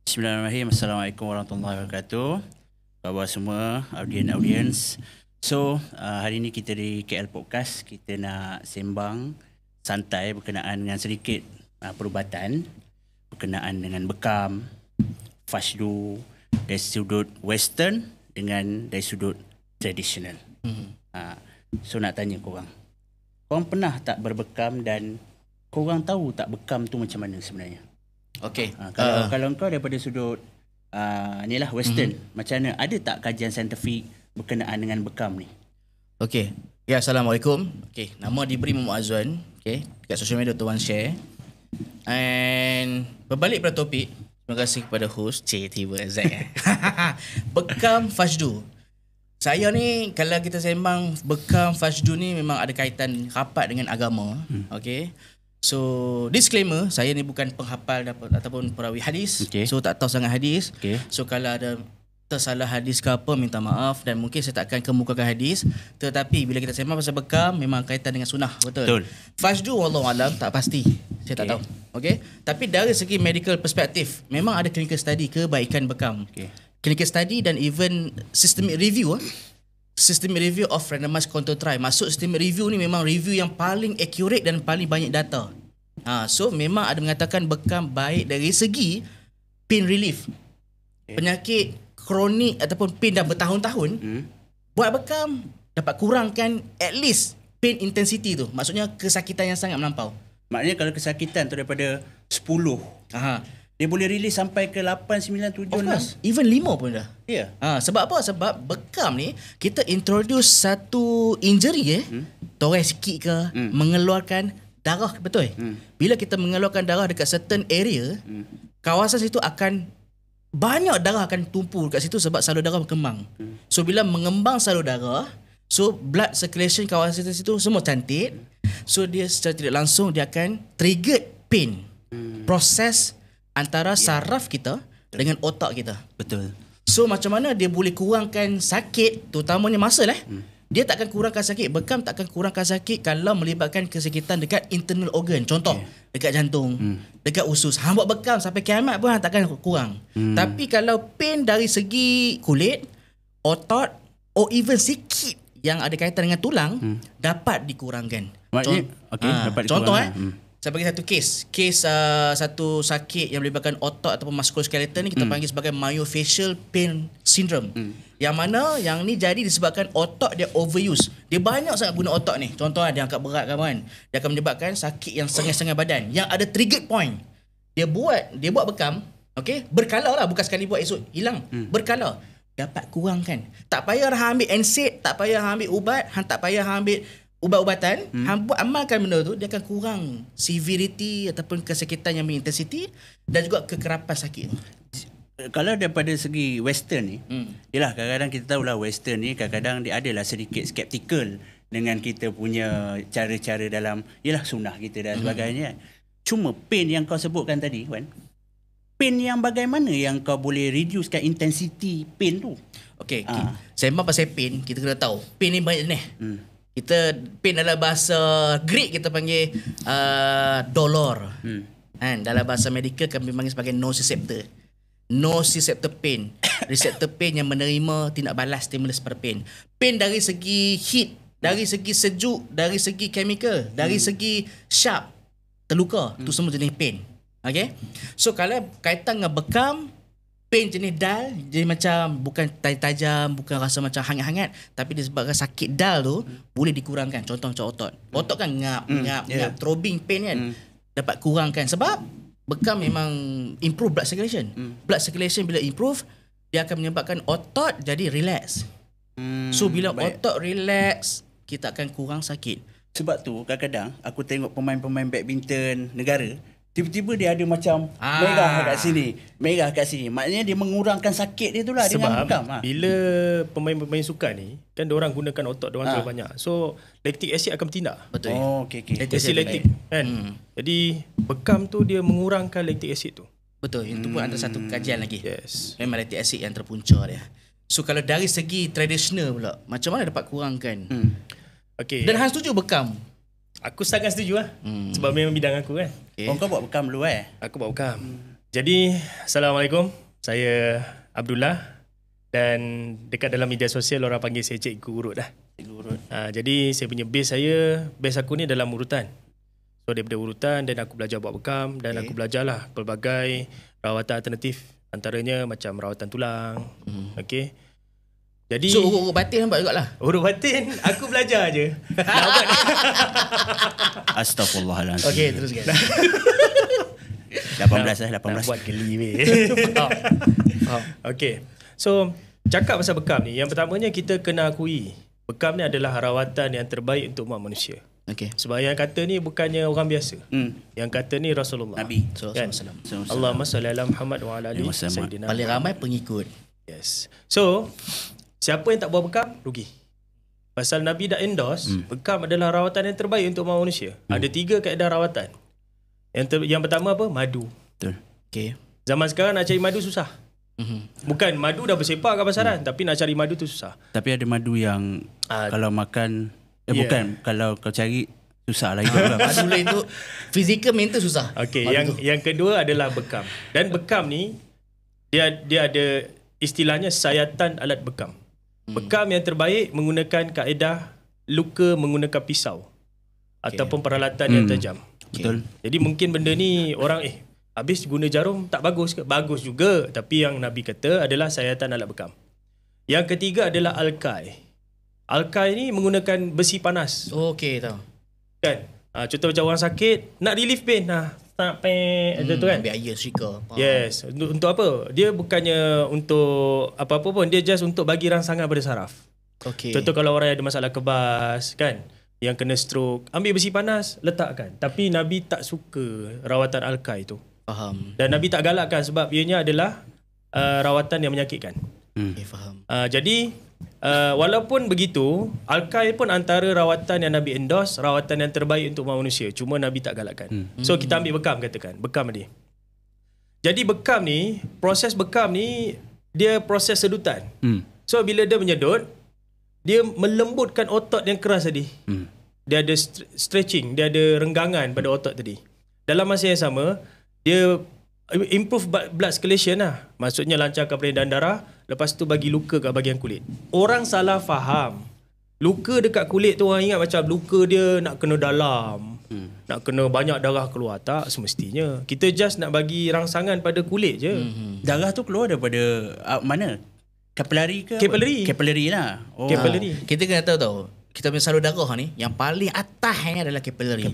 Bismillahirrahmanirrahim. Assalamualaikum warahmatullahi wabarakatuh. Khabar semua, audiens. So, hari ni kita di KL Podcast, kita nak sembang santai berkenaan dengan sedikit perubatan berkenaan dengan bekam, fashdu dari sudut western dengan dari sudut tradisional. So nak tanya korang pernah tak berbekam dan korang tahu tak bekam tu macam mana sebenarnya? Okey. Kalau kau daripada sudut ni lah western, macam mana? Ada tak kajian saintifik berkenaan dengan bekam ni? Okey. Ya, Assalamualaikum. Okey, nama diberi Muhammad Azwan. Okey, dekat social media tuan share. And berbalik pada topik, terima kasih kepada host tiba Zack. Bekam fashdu. Saya ni kalau kita sembang bekam fashdu ni memang ada kaitan rapat dengan agama. Okey. So disclaimer, saya ni bukan penghafal ataupun perawi hadis. So tak tahu sangat hadis. So kalau ada tersalah hadis ke apa, minta maaf. Dan mungkin saya tak akan kemukakan hadis. Tetapi bila kita sembang pasal bekam, memang kaitan dengan sunnah. Betul. Fashdu wallahualam tak pasti. Saya tak tahu. Okay. Tapi dari segi medical perspektif, memang ada clinical study kebaikan bekam. Clinical study dan even systemic review. Systemic review of randomized control trial. Maksud systemic review ni memang review yang paling accurate dan paling banyak data. So memang ada mengatakan bekam baik dari segi pain relief. Penyakit kronik ataupun pain dah bertahun-tahun, buat bekam dapat kurangkan at least pain intensity tu. Maksudnya kesakitan yang sangat melampau. Maknanya kalau kesakitan tu daripada 10, dia boleh release sampai ke 8, 9, 7, 6. Even 5 pun dah. Ya. Sebab apa? Sebab bekam ni kita introduce satu injury toreh sikit ke, mengeluarkan darah, betul? Bila kita mengeluarkan darah dekat certain area, kawasan situ akan banyak darah akan tumpu dekat situ sebab salur darah berkembang. So bila mengembang salur darah, so blood circulation kawasan situ semua cantik. So dia secara tidak langsung dia akan trigger pain. Proses antara saraf kita dengan otak kita. Betul. So macam mana dia boleh kurangkan sakit, terutamanya muscle Dia tak akan kurangkan sakit, bekam tak akan kurangkan sakit kalau melibatkan kesakitan dekat internal organ. Contoh, dekat jantung, dekat usus. Hang buat bekam sampai kiamat pun hang tak akan kurang. Tapi kalau pain dari segi kulit, otot, or even sikit yang ada kaitan dengan tulang, dapat dikurangkan. Maknanya, dapat contoh dikurangkan. Saya bagi satu kes satu sakit yang melibatkan otot ataupun musculoskeletal ni kita panggil sebagai Myofascial Pain Syndrome. Yang mana yang ni jadi disebabkan otot dia overuse. Dia banyak sangat guna otot ni. Contoh dia angkat berat kan. Dia akan menyebabkan sakit yang sengit-sengit badan yang ada trigger point. Dia buat bekam, okey? Berkala lah, bukan sekali buat esok hilang. Berkala. Dapat kurangkan. Tak payah hang ambil NSAID, tak payah hang ambil ubat, hang tak payah hang ambil ubat-ubatan, hang buat amalkan benda tu, dia akan kurang severity ataupun kesakitan yang berintensiti dan juga kekerapan sakit. Kalau daripada segi western ni, yalah kadang-kadang kita tahulah western ni kadang-kadang dia adalah sedikit skeptical dengan kita punya cara-cara dalam yalah sunnah kita dan sebagainya. Cuma pain yang kau sebutkan tadi, Wan, pain yang bagaimana yang kau boleh reducekan intensity pain tu? Okey, sembang pasal pain, kita kena tahu pain ni banyak jenis. Kita pain dalam bahasa Greek kita panggil dolor. Dalam bahasa medikal kami panggil sebagai nociceptor. Nociceptor pain. Receptor pain yang menerima tindak balas stimulus pada pain. Pain dari segi heat, dari segi sejuk, dari segi chemical, dari segi sharp, terluka, tu semua jenis pain. Okay? So kalau kaitan dengan bekam, pain jenis dull, jadi macam bukan tajam, bukan rasa macam hangat-hangat, tapi disebabkan sakit dull tu boleh dikurangkan. Contoh macam otot. Otot kan ngap, throbbing pain kan. Dapat kurangkan sebab bekam memang improve blood circulation. Blood circulation bila improve, dia akan menyebabkan otot jadi relax. So bila otot relax, kita akan kurang sakit. Sebab tu kadang-kadang aku tengok pemain-pemain badminton negara, tiba-tiba dia ada macam merah kat sini. Maknanya dia mengurangkan sakit dia tu lah dengan bekam. Bila pemain-pemain sukan ni, kan diorang gunakan otot diorang terlalu banyak. So, lactic acid akan bertindak. Betul. Okay. Lactic kan. Jadi, bekam tu dia mengurangkan lactic acid tu. Betul. Itu pun antara satu kajian lagi. Yes. Memang lactic acid yang terpunca dia. So, kalau dari segi tradisional pula, macam mana dapat kurangkan? Okay. Dan hang setuju bekam? Aku sangat setuju lah. Sebab memang bidang aku kan. Kau buat bekam dulu Aku buat bekam. Jadi, Assalamualaikum. Saya Abdullah dan dekat dalam media sosial orang panggil saya Cikgu Urut dah. Cikgu Urut. Jadi saya punya base aku ni dalam urutan. So daripada urutan dan aku belajar buat bekam dan aku belajarlah pelbagai rawatan alternatif, antaranya macam rawatan tulang. Okey. Jadi So urut batin nampak jugalah. urut batin aku belajar je. Nak buat. Astaghfirullahaladzim. Okey, teruskan. 18 Nak 18. buat geli weh. Okey. So, cakap pasal bekam ni, yang pertamanya kita kena akui, bekam ni adalah rawatan yang terbaik untuk umat manusia. Okey. Sebab yang kata ni bukannya orang biasa. Yang kata ni Rasulullah. Nabi. Kan? Allahumma salli ala Muhammad wa ala ali sayyidina. Paling ramai pengikut. Yes. So, siapa yang tak buat bekam, rugi. Pasal Nabi dah endorse, bekam adalah rawatan yang terbaik untuk umat manusia. Ada 3 kaedah rawatan. Yang pertama apa? Madu. Betul. Okey. Zaman sekarang nak cari madu susah. Bukan madu dah bersepak kat pasaran, tapi nak cari madu tu susah. Tapi ada madu yang kalau makan bukan, kalau kau cari susah lah hidup lah. Madu lain tu fizikal mental susah. Okey, Madu tu. yang kedua adalah bekam. Dan bekam ni dia ada istilahnya sayatan alat bekam. Bekam yang terbaik menggunakan kaedah luka menggunakan pisau ataupun peralatan yang tajam. Betul. Jadi mungkin benda ni orang habis guna jarum tak bagus ke? Bagus juga, tapi yang Nabi kata adalah sayatan alat bekam. Yang ketiga adalah alkai. Alkai ni menggunakan besi panas. Okey tahu. Kan? Contoh macam orang sakit nak relief pain. Tak tu kan? Ambil air serika. Yes. Untuk apa? Dia bukannya untuk apa-apa pun. Dia just untuk bagi rangsangan pada saraf. Okey. Contoh kalau orang yang ada masalah kebas kan, yang kena stroke, ambil besi panas, letakkan. Tapi Nabi tak suka rawatan alkai tu. Faham. Dan Nabi tak galakkan sebab ianya adalah rawatan yang menyakitkan. Okay, faham. Jadi walaupun begitu, alkai pun antara rawatan yang Nabi endorse, rawatan yang terbaik untuk umat manusia. Cuma Nabi tak galakkan. So kita ambil bekam, katakan. Bekam ni. Jadi bekam ni, proses bekam ni, dia proses sedutan. So bila dia menyedut, dia melembutkan otot yang keras tadi. Dia ada stretching, dia ada renggangan pada otot tadi. Dalam masa yang sama, dia improve blood circulation lah. Maksudnya lancarkan peredaran darah, lepas tu bagi luka kat bahagian kulit. Orang salah faham. Luka dekat kulit tu orang ingat macam luka dia nak kena dalam. Nak kena banyak darah keluar. Tak semestinya. Kita just nak bagi rangsangan pada kulit je. Darah tu keluar daripada mana? Kapilari ke? Kapilari lah. Capillary. Kita kena tahu tau. Kita punya salur darah ni yang paling atas ni adalah capillary.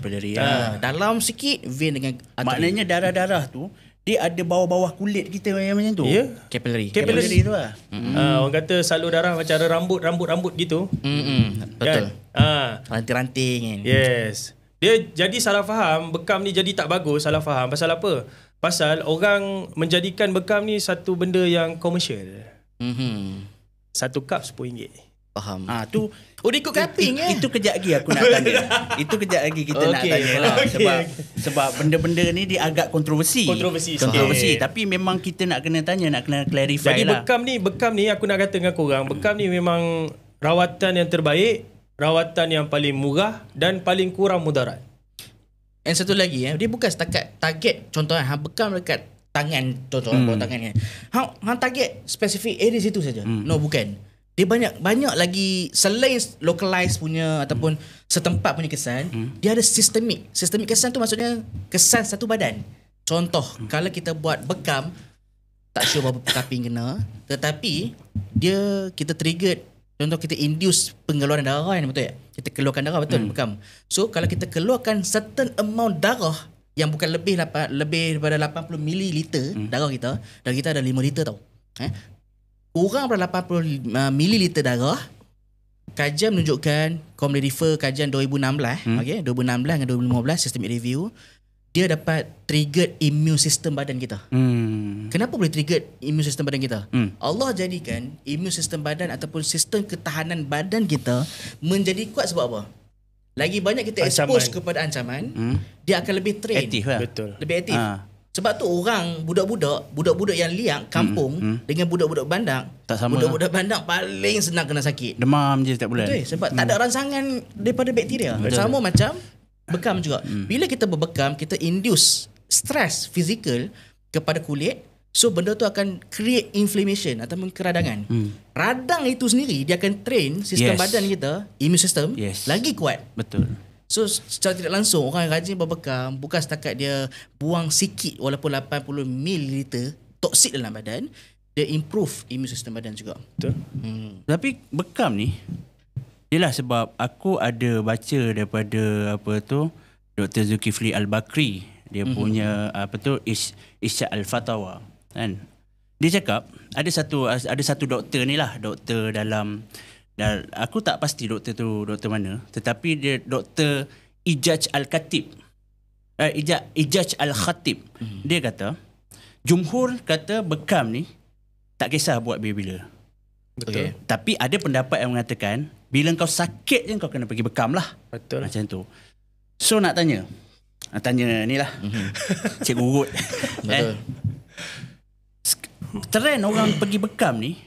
Dalam sikit vein dengan artery. Maknanya darah-darah tu dia ada bawah-bawah kulit kita yang macam tu. Ya. Capillary. Capillary tu lah. Orang kata salur darah macam ada rambut gitu. Betul. Kan? Ranting-ranting kan. Yes. Dia jadi salah faham, bekam ni jadi tak bagus, salah faham. Pasal apa? Pasal orang menjadikan bekam ni satu benda yang komersial. Satu cup RM10. Faham. Tu dia ikut cupping Itu kejap lagi aku nak tanya. Itu kejap lagi kita nak tanya lah. Sebab benda-benda ni dia agak kontroversi. Kontroversi. Tapi memang kita nak kena tanya, nak kena clarify jadi lah. Jadi bekam ni aku nak kata dengan korang, bekam ni memang rawatan yang terbaik, rawatan yang paling murah dan paling kurang mudarat. And satu lagi dia bukan setakat target, contohnya bekam dekat tangan, contoh bawah tangan ni. Hang target spesifik area situ saja. No, bukan. Dia banyak lagi selain localized punya ataupun setempat punya kesan, dia ada sistemik. Sistemik kesan tu maksudnya kesan satu badan. Contoh, kalau kita buat bekam, tak sure berapa cupping kena, tetapi kita trigger, contoh kita induce pengeluaran darah kan, betul tak? Kita keluarkan darah, betul bekam. So kalau kita keluarkan certain amount darah yang bukan lebih daripada 80 mililiter darah kita ada 5 liter tau. Kurang daripada 80 mililiter darah, kajian menunjukkan, kau boleh refer kajian 2016, 2016 dengan 2015 systemic review, dia dapat trigger immune system badan kita. Kenapa boleh trigger immune system badan kita? Allah jadikan immune system badan ataupun sistem ketahanan badan kita menjadi kuat sebab apa? Lagi banyak kita expose kepada ancaman, dia akan lebih train. Aktif lah. Betul. Lebih aktif. Sebab tu orang budak-budak yang liang kampung dengan budak-budak bandar, tak sama. Budak-budak bandar paling senang kena sakit. Demam je setiap bulan. Betul, sebab tak ada rangsangan daripada bakteria. Sama macam bekam juga. Bila kita berbekam, kita induce stress fizikal, kepada kulit. So benda tu akan create inflammation ataupun keradangan. Radang itu sendiri dia akan train sistem Yes. badan kita, immune system Yes. lagi kuat. Betul. So secara tidak langsung orang yang rajin berbekam bukan setakat dia buang sikit walaupun 80 ml toksik dalam badan, dia improve immune system badan juga. Betul. Tapi bekam ni, yelah sebab aku ada baca daripada Dr. Zulkifli Al-Bakri, dia punya Isya' Al-Fatawa kan. Dia cakap ada satu doktor ni lah, doktor dalam aku tak pasti doktor tu doktor mana, tetapi dia Dr. Ijaz Al-Khatib. Ijaz Al-Khatib. Dia kata jumhur kata bekam ni tak kisah buat bila-bila. Betul. Tapi ada pendapat yang mengatakan bila kau sakit je kau kena pergi bekam lah. Betul. Macam tu. So nak tanya ni lah. Cikgu urut. Betul. Trend orang pergi bekam ni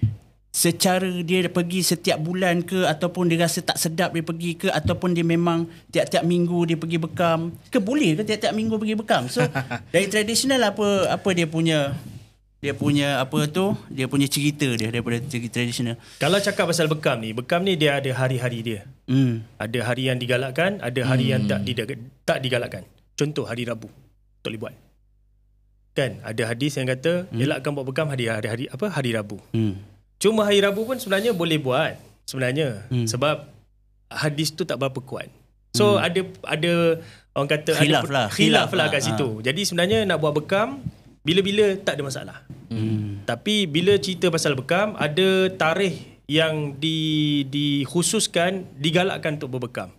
secara dia pergi setiap bulan ke, ataupun dia rasa tak sedap dia pergi ke, ataupun dia memang tiap-tiap minggu dia pergi bekam ke, boleh ke tiap-tiap minggu pergi bekam? So dari tradisional apa dia punya cerita dia daripada segi tradisional. Kalau cakap pasal bekam ni dia ada hari-hari dia. Ada hari yang digalakkan, ada hari yang tak digalakkan. Contoh hari Rabu tak boleh buat. Kan ada hadis yang kata elakkan buat bekam hari Rabu. Cuma hari Rabu pun sebenarnya boleh buat sebenarnya sebab hadis tu tak berapa kuat. So ada orang kata khilaf lah kat situ. Jadi sebenarnya nak buat bekam bila-bila tak ada masalah. Tapi bila cerita pasal bekam, ada tarikh yang dikhususkan digalakkan untuk berbekam.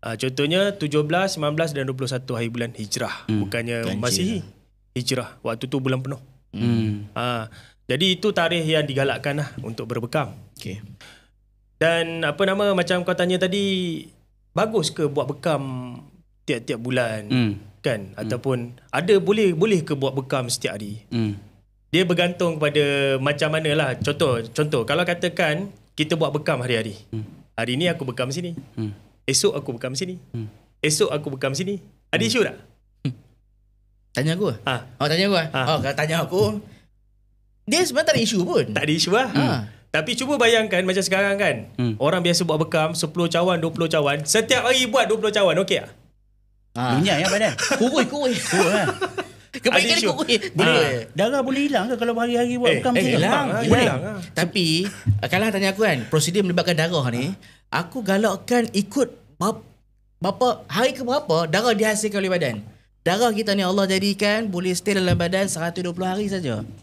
Contohnya 17, 19 dan 21 hari bulan Hijrah. Bukannya Masihi. Hijrah. Waktu tu bulan penuh. Jadi itu tarikh yang digalakkan lah untuk berbekam. Okay. Dan macam kau tanya tadi, bagus ke buat bekam tiap-tiap bulan? Kan? Ataupun ada boleh ke buat bekam setiap hari? Dia bergantung kepada macam mana lah. Contoh kalau katakan kita buat bekam hari-hari. Hari ni aku bekam sini. Esok aku bekam sini. Esok aku bekam sini. Ada isu tak? Tanya aku? Tanya aku? Kalau tanya aku, dia sebenarnya tak ada isu pun. Tak ada isu lah. Tapi cuba bayangkan macam sekarang kan. Orang biasa buat bekam 10 cawan, 20 cawan. Setiap hari buat 20 cawan. Okey tak? Dunia ya badan. Kurui. Kebaikan dia kurui. Boleh. Darah boleh hilang ke kalau hari-hari buat bekam macam tu? Hilang. Tapi kalau tanya aku kan, prosedur melibatkan darah ni, aku galakkan ikut berapa hari ke berapa darah dihasilkan oleh badan. Darah kita ni Allah jadikan boleh stay dalam badan 120 hari saja. 3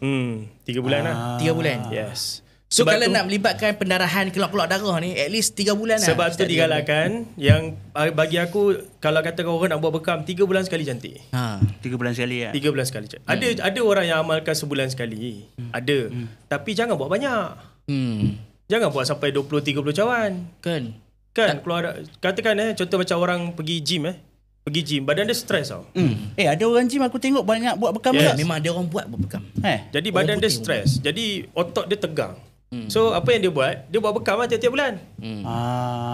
bulan lah. 3 bulan. Yes. So kalau nak melibatkan pendarahan keluar-keluar darah ni, at least 3 bulan lah. Sebab tu digalakkan yang bagi aku, kalau kata orang nak buat bekam 3 bulan sekali cantik. 3 bulan sekali ya. 3 bulan sekali cantik. Ada orang yang amalkan sebulan sekali. Ada. Tapi jangan buat banyak. Jangan buat sampai 20-30 cawan. Kan keluar, katakan contoh macam orang pergi gym badan dia stres tau. Ada orang gym aku tengok banyak buat bekam Ya, juga. memang ada orang buat bekam. Jadi badan dia stres. Jadi otot dia tegang. So apa yang dia buat? Dia buat bekam lah tiap-tiap bulan.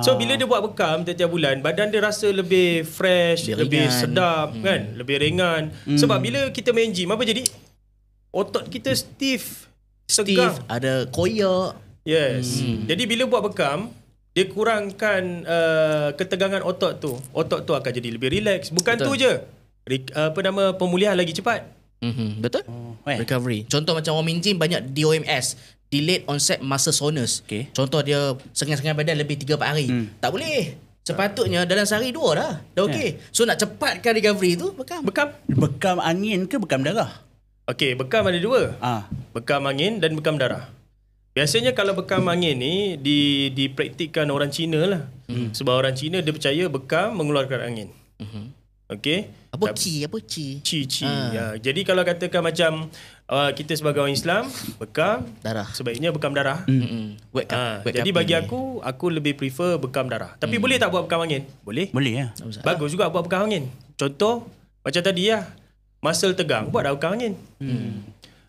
So bila dia buat bekam tiap-tiap bulan, badan dia rasa lebih fresh, lebih sedap kan, lebih ringan. Sebab bila kita main gym apa jadi? Otot kita stiff, tegang. Ada koyak. Yes. Jadi bila buat bekam, dia kurangkan ketegangan otot tu. Otot tu akan jadi lebih relax. Bukan tu je. Pemulihan lagi cepat. Betul. Recovery. Contoh macam orang main gym banyak DOMS, delayed onset muscle soreness. Contoh dia sengan-sengan badan lebih 3-4 hari. Tak boleh. Sepatutnya dalam sehari 2 dah okey. So nak cepatkan recovery tu bekam. Bekam angin ke bekam darah? Okey, bekam ada 2. Bekam angin dan bekam darah. Biasanya kalau bekam angin ni dipraktikkan orang Cina lah. Sebab orang Cina dia percaya bekam mengeluarkan angin. Okey. Apa qi? Qi. Ya. Jadi kalau katakan macam kita sebagai orang Islam, bekam darah. Sebaiknya bekam darah. Jadi bagi aku lebih prefer bekam darah. Tapi boleh tak buat bekam angin? Boleh. Boleh ya. Bagus juga buat bekam angin. Contoh macam tadi lah, muscle tegang, buat dah bekam angin.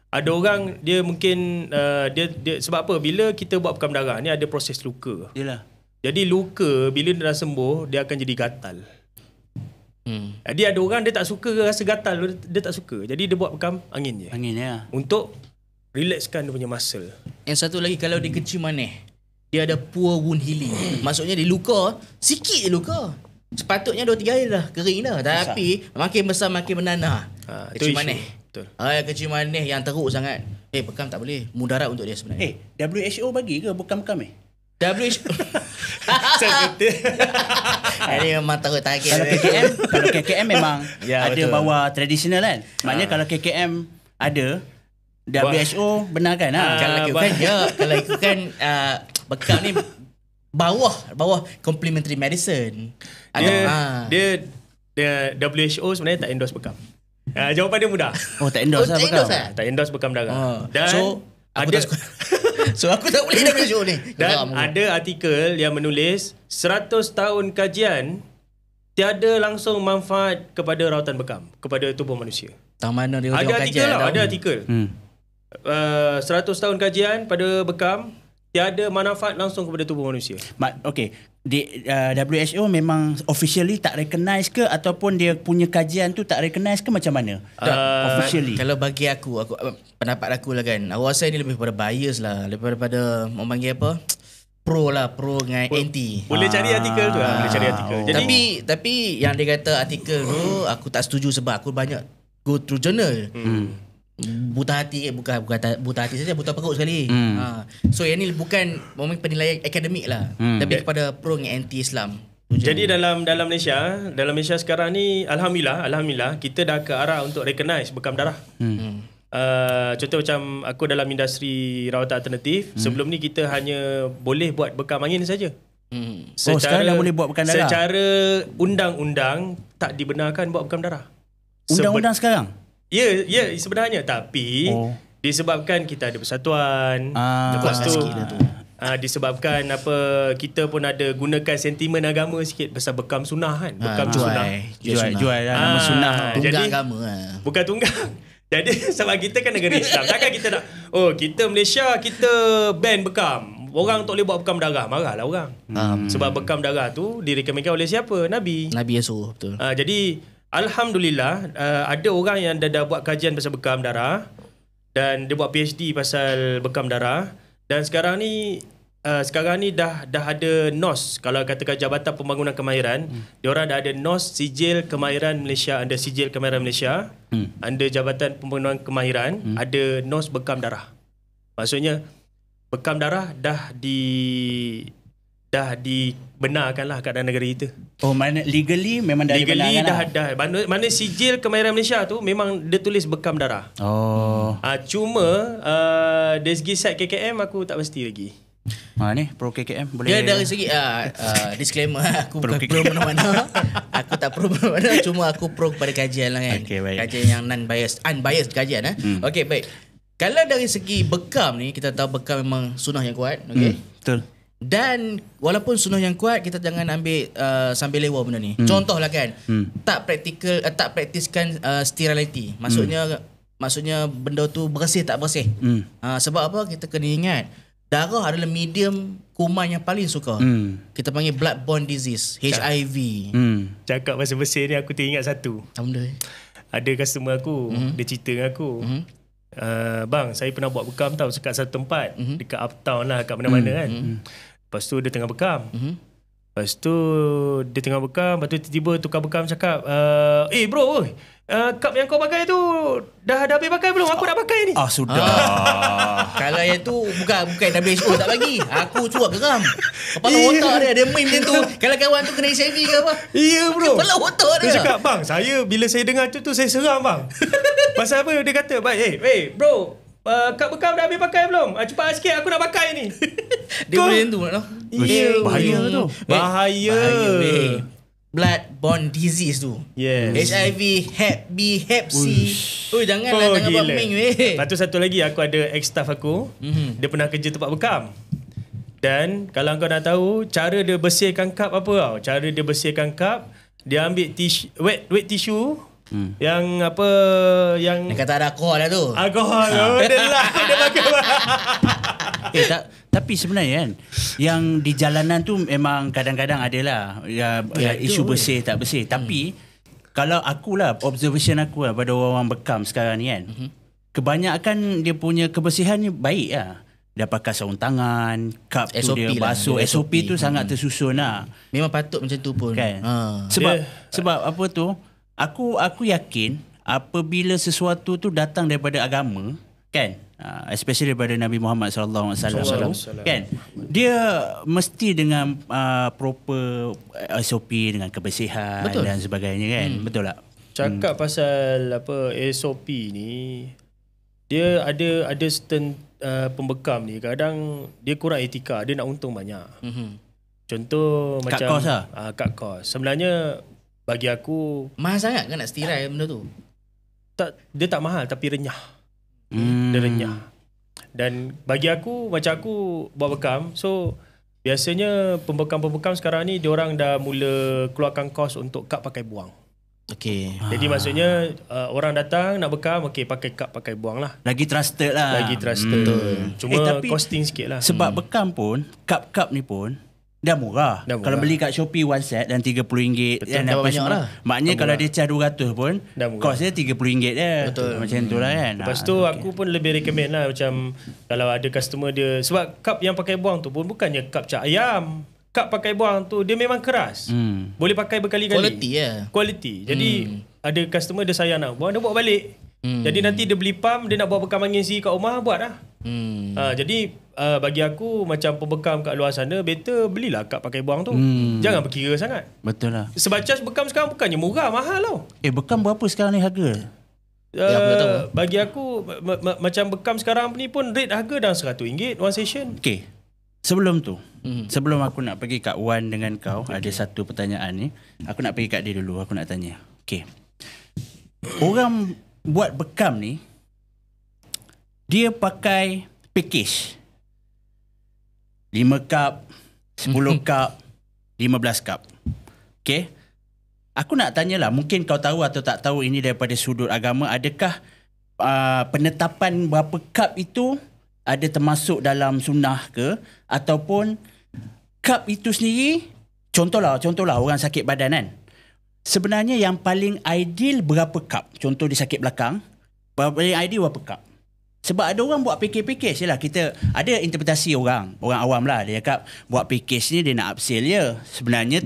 Ada orang dia mungkin dia sebab apa? Bila kita buat bekam darah ni ada proses luka. Yalah. Jadi luka bila dia dah sembuh dia akan jadi gatal. Dia ada orang dia tak suka rasa gatal, dia tak suka. Jadi dia buat bekam angin je. Angin ya. Untuk relaxkan dia punya muscle. Yang satu lagi, kalau dia kecil manis, dia ada poor wound healing. Maksudnya dia luka, sikit je luka. Sepatutnya 2-3 hari dah kering dah. Tapi makin besar makin menanah. Kecil manis. Betul. Kecil manis yang teruk sangat. Bekam tak boleh. Mudarat untuk dia sebenarnya. WHO bagi ke bekam-bekam WHO. Ini memang teruk target. Kalau KKM memang Ya, ada betul. bawa tradisional kan. Maknanya kalau KKM ada, WHO benarkan Kalau ikutkan kalau ikutkan bekam ni bawah complementary medicine. Dia WHO sebenarnya tak endorse bekam. Jawapan dia mudah. Oh, tak endorse lah bekam. Tak endorse bekam darah. Dan So aku ada tak suka. So aku tak boleh WHO ni. dan ada artikel yang menulis 100 tahun kajian tiada langsung manfaat kepada rawatan bekam kepada tubuh manusia. tahu mana dia Ada artikel kajian, lah, tahu. ada artikel. 100 tahun kajian pada bekam tiada manfaat langsung kepada tubuh manusia. Okay, WHO memang officially tak recognize ke ataupun dia punya kajian tu tak recognize ke macam mana? Officially. Kalau bagi aku pendapat aku lah kan, aku rasa ini lebih pada bias lah, lebih pada orang panggil apa, pro dengan anti. Boleh cari artikel tu lah, boleh cari artikel. Jadi Tapi yang dia kata artikel tu aku tak setuju sebab aku banyak go through journal. Buta hati bukan buta hati saja, buta perut sekali. So yang ni bukan penilaian akademik lah, lebih kepada pro dengan anti Islam. Jadi dalam Malaysia sekarang ni alhamdulillah kita dah ke arah untuk recognize bekam darah. Contoh macam aku dalam industri rawatan alternatif, sebelum ni kita hanya boleh buat bekam angin saja. Sekarang dah boleh buat bekam darah. Secara undang-undang tak dibenarkan buat bekam darah. Undang-undang sekarang? Ya sebenarnya, tapi disebabkan kita ada persatuan, lepas tu disebabkan kita pun ada gunakan sentimen agama sikit pasal bekam sunnah kan, bekam sunnah. Jual nama sunnah. Tunggang Jadi agama bukan tunggang. Jadi sebab kita kan negara Islam, takkan kita nak kita Malaysia kita ban bekam, orang tak boleh buat bekam darah, marahlah orang. Sebab bekam darah tu direkomendkan oleh siapa? Nabi Yasuh, betul. Jadi alhamdulillah ada orang yang dah buat kajian pasal bekam darah dan dia buat PhD pasal bekam darah, dan sekarang ni dah ada NOS. Kalau katakan Jabatan Pembangunan Kemahiran, diorang dah ada NOS, Sijil Kemahiran Malaysia, ada Sijil Kemahiran Malaysia, ada Jabatan Pembangunan Kemahiran, ada NOS bekam darah. Maksudnya bekam darah dah dibenarkan lah kat dalam negara kita. Oh, mana legally memang dah Legally dibenarkan dah. Mana sijil Kemahiran Malaysia tu memang dia tulis bekam darah. Cuma dari segi side KKM aku tak pasti lagi. Ni pro KKM boleh. Dia dari segi disclaimer, aku bukan pro mana-mana. Aku tak pro mana-mana, cuma aku pro kepada kajian lah kan. Okay, baik. Kajian yang unbiased kajian. Okey, baik. Kalau dari segi bekam ni, kita tahu bekam memang sunnah yang kuat, okey. Betul. Dan walaupun sunnah yang kuat, kita jangan ambil sambil lewa benda ni. Contohlah kan, tak praktiskan sterility. Maksudnya benda tu bersih tak bersih. Sebab apa? Kita kena ingat, darah adalah medium kuman yang paling suka. Kita panggil bloodborne disease, HIV. Cakap pasal bersih ni aku teringat satu. Apa benda? Ada customer aku, dia cerita dengan aku. Bang, saya pernah buat bekam tau dekat satu tempat, dekat uptown lah, kat mana-mana kan. Lepas tu dia tengah bekam. Lepas tu dia tengah bekam, lepas tu tiba-tiba tukar bekam cakap, bro, cup yang kau pakai tu dah habis pakai belum? Aku nak pakai ni. Sudah. Kalau yang tu bukan WHO tak bagi. Aku cuak geram. Kepala otak dia main macam tu. Kalau kawan tu kena HIV ke apa? Ya bro. Kepala otak dia. Dia cakap, bang, bila saya dengar tu saya seram bang. Pasal apa? Dia kata, bro, kad bekam dah habis pakai belum? Cepat sikit, aku nak pakai ni. Dia boleh macam tu nak. Bahaya tu. Bahaya. Bloodborne disease tu. Yes. HIV, Hep B, Hep C. Jangan buat main weh. Lepas tu satu lagi, aku ada ex-staff aku. Dia pernah kerja tempat bekam. Dan kalau kau nak tahu, cara dia bersihkan cup apa tau? Cara dia bersihkan cup, dia ambil wet tissue. Yang Dia kata ada alkohol lah tu. Alkohol. Dia pakai. Tapi sebenarnya kan, yang di jalanan tu memang kadang-kadang adalah isu bersih tak bersih. Tapi kalau akulah, observation aku lah pada orang-orang bekam sekarang ni kan, kebanyakan dia punya kebersihan ni baik lah. Dia pakai sarung tangan, cup tu SOP dia lah, basuh, dia SOP tu sangat tersusun lah. Memang patut macam tu pun. Kan? Ha. Sebab apa tu, aku yakin apabila sesuatu tu datang daripada agama, kan, especially daripada Nabi Muhammad sallallahu alaihi wasallam, kan, dia mesti dengan proper SOP, dengan kebersihan dan sebagainya, kan. Betul tak? Cakap pasal apa SOP ni, dia ada certain pembekam ni kadang dia kurang etika, dia nak untung banyak. Contoh Cut macam cost lah. cut cost. Sebenarnya bagi aku Mahal sangat kan nak setirai benda tu? dia tak mahal tapi renyah. Dia renyah. Dan bagi aku, macam aku buat bekam, so biasanya pembekam-pembekam sekarang ni diorang dah mula keluarkan kos untuk kad pakai buang. Okey. Jadi maksudnya orang datang nak bekam, okey pakai kad pakai buang lah. Lagi trusted lah. Lagi trusted. Cuma tapi costing sikit lah. Sebab bekam pun, cup ni pun dah murah. Dah murah. Kalau beli kat Shopee one set dan RM30. Betul, dan dah banyak lah. Maknanya kalau dia charge 200 pun, Dah murah. kos dia RM30 dia. Betul. Macam tu lah kan. Lepas tu aku pun lebih recommend lah, macam kalau ada customer dia, sebab cup yang pakai buang tu pun bukannya cup cak ayam. Cup pakai buang tu dia memang keras. Boleh pakai berkali-kali. Quality lah. Quality. Jadi ada customer dia sayang nak buang, dia buat balik. Jadi nanti dia beli pump, dia nak buat bekam angin si kat rumah, buat lah. Jadi bagi aku macam pembekam kat luar sana, better belilah kad pakai buang tu. Jangan berkira sangat. Betul lah. Sebab charge bekam sekarang bukannya murah, mahal tau. Bekam berapa sekarang ni harga? aku tak tahu. Bagi aku macam bekam sekarang ni pun rate harga dah RM100 one session. Okay. Sebelum tu, sebelum aku nak pergi kat Wan dengan kau, ada satu pertanyaan ni. Aku nak pergi kat dia dulu, aku nak tanya. Okay. Orang buat bekam ni, dia pakai package. 5 cup, 10 cup, 15 cup. Okay. Aku nak tanyalah, mungkin kau tahu atau tak tahu ini daripada sudut agama, adakah penetapan berapa cup itu ada termasuk dalam sunnah ke, ataupun cup itu sendiri, contohlah orang sakit badan kan, sebenarnya yang paling ideal berapa cup? Contoh dia sakit belakang, paling ideal berapa cup? Sebab ada orang buat package lah, kita ada interpretasi orang awam lah, dia cakap buat package ni dia nak upsell je. Sebenarnya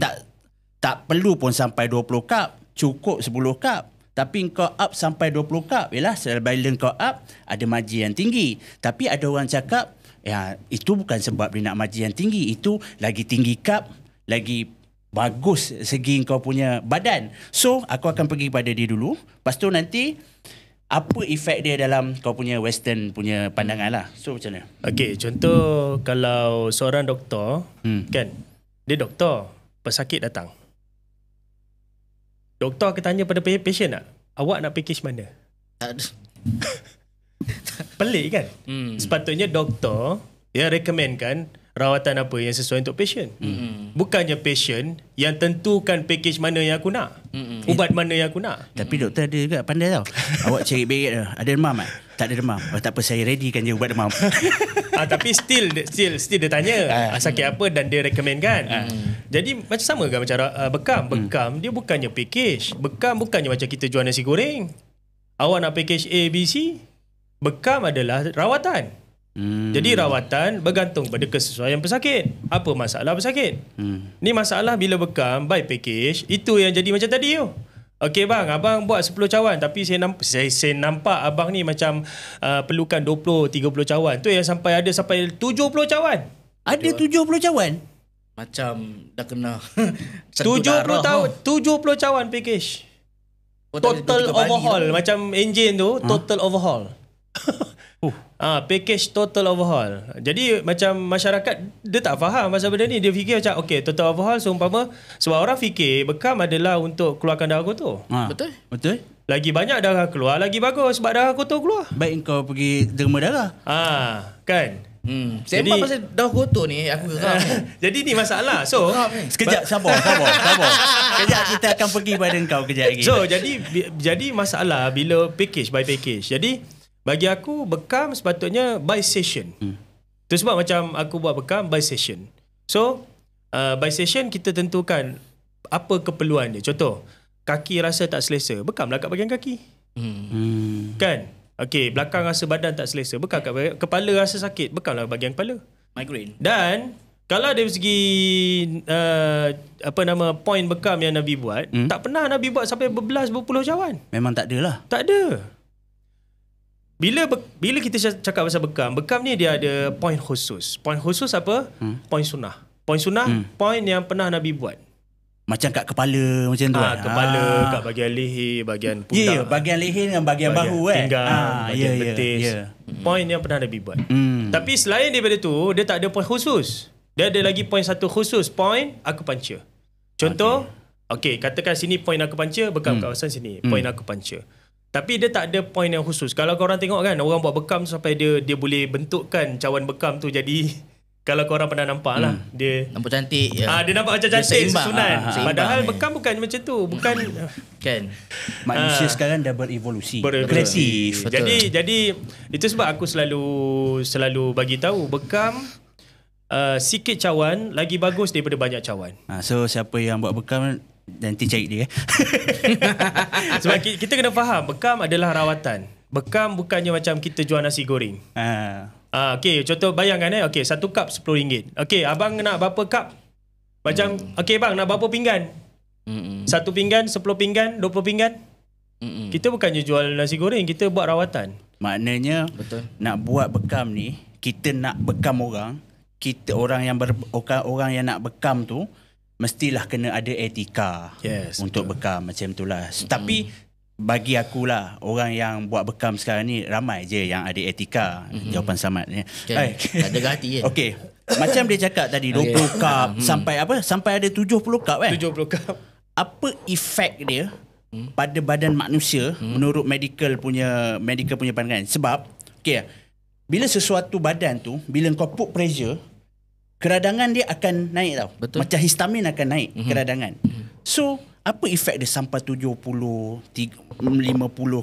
tak perlu pun sampai 20 cup, cukup 10 cup. Tapi kau up sampai 20 cup, yalah, bila kau up ada margin yang tinggi. Tapi ada orang cakap, ya itu bukan sebab dia nak margin yang tinggi, itu lagi tinggi cup, lagi bagus segi kau punya badan. So aku akan pergi pada dia dulu, lepas tu nanti apa efek dia dalam kau punya western punya pandangan lah. So macam mana? Okay, contoh kalau seorang doktor, kan, dia doktor, pesakit datang, doktor akan tanya pada patient tak, awak nak package mana? Tak ada. Pelik kan? Sepatutnya doktor dia recommendkan rawatan apa yang sesuai untuk patient. Bukannya patient yang tentukan package mana yang aku nak, ubat mana yang aku nak. Tapi doktor ada juga pandai tau. Awak cari berat dah. Ada demam tak? Tak ada demam. Oh, tak apa, saya readykan je ubat demam. Tapi still dia tanya sakit apa dan dia recommend kan. Jadi macam sama kan macam bekam dia bukannya package. Bekam bukannya macam kita jual nasi goreng. Awak nak package A, B, C. Bekam adalah rawatan. Jadi rawatan bergantung pada kesesuaian pesakit. Apa masalah pesakit? Ni masalah bila bekam by package, itu yang jadi macam tadi tu. Okey bang, abang buat 10 cawan, tapi saya nampak abang ni macam perlukan 20-30 cawan. Tu yang sampai 70 cawan. Ada 70 cawan? Macam dah kena 70 cawan package. Total overhaul. Macam engine tu, total overhaul. Package total overhaul. Jadi macam masyarakat dia tak faham pasal benda ni. Dia fikir macam okay, total overhaul seumpama, sebab orang fikir bekam adalah untuk keluarkan darah kotor. Betul. Lagi banyak darah keluar, lagi bagus sebab darah kotor keluar. Baik kau pergi derma darah. Kan? Sembang pasal darah kotor ni aku geram. Jadi ni masalah. So Sekejap, sabar. Kejap kita akan pergi pada kau kejap lagi. So jadi masalah bila package by package. Jadi bagi aku bekam sepatutnya by session. Itu sebab macam aku buat bekam by session. So by session kita tentukan apa keperluan dia. Contoh kaki rasa tak selesa, bekamlah kat bahagian kaki. Kan? Okey, belakang rasa badan tak selesa, bekam kat bahagian, kepala rasa sakit, bekamlah bahagian kepala. Migraine. Dan kalau dari segi point bekam yang Nabi buat, tak pernah Nabi buat sampai berbelas berpuluh cawan. Memang tak ada lah. Tak ada. Bila kita cakap pasal bekam ni dia ada point khusus. Point khusus apa? Point sunnah. Point sunnah, point yang pernah Nabi buat. Macam kat kepala macam tu kan. Kepala, kat bahagian leher, bahagian pundak. Ya, bahagian leher dengan bahagian bahu kan. Pinggang, bahagian betis. Point yang pernah Nabi buat. Tapi selain daripada tu, dia tak ada point khusus. Dia ada lagi point satu khusus, point acupuncture. Contoh, okay, katakan sini point acupuncture, bekam kawasan sini, point acupuncture. Tapi dia tak ada point yang khusus. Kalau korang tengok kan, orang buat bekam sampai dia boleh bentukkan cawan bekam tu jadi, kalau korang pernah nampak lah, dia nampak cantik. Ya. dia nampak macam cantik, susunan. Seimbang, Padahal bekam bukan macam tu. Bukan kan. Manusia sekarang dah berevolusi. kreatif. Betul. Jadi itu sebab aku selalu bagi tahu bekam sikit cawan lagi bagus daripada banyak cawan. So siapa yang buat bekam nanti cari dia. Sebab kita kena faham bekam adalah rawatan. Bekam bukannya macam kita jual nasi goreng. Okey, contoh bayangkan okey, satu cup RM10. Okey, abang nak berapa cup? Macam okey bang, nak berapa pinggan? Satu pinggan, 10 pinggan, 20 pinggan? Kita bukannya jual nasi goreng, kita buat rawatan. Maknanya Betul. nak buat bekam ni, kita nak bekam orang, kita orang yang nak bekam tu mestilah kena ada etika untuk bekam macam itulah. Tapi bagi akulah, orang yang buat bekam sekarang ni ramai je yang ada etika. Jawapan Samad ni. Tak ada hati kan. Okey. Macam dia cakap tadi 20 cup sampai ada 70 cup kan. 70 cup. Apa efek dia pada badan manusia menurut medical punya pandangan? Sebab okey, bila sesuatu badan tu, bila kau put pressure, keradangan dia akan naik tau. Betul. Macam histamin akan naik keradangan. So apa efek dia sampai 70, 50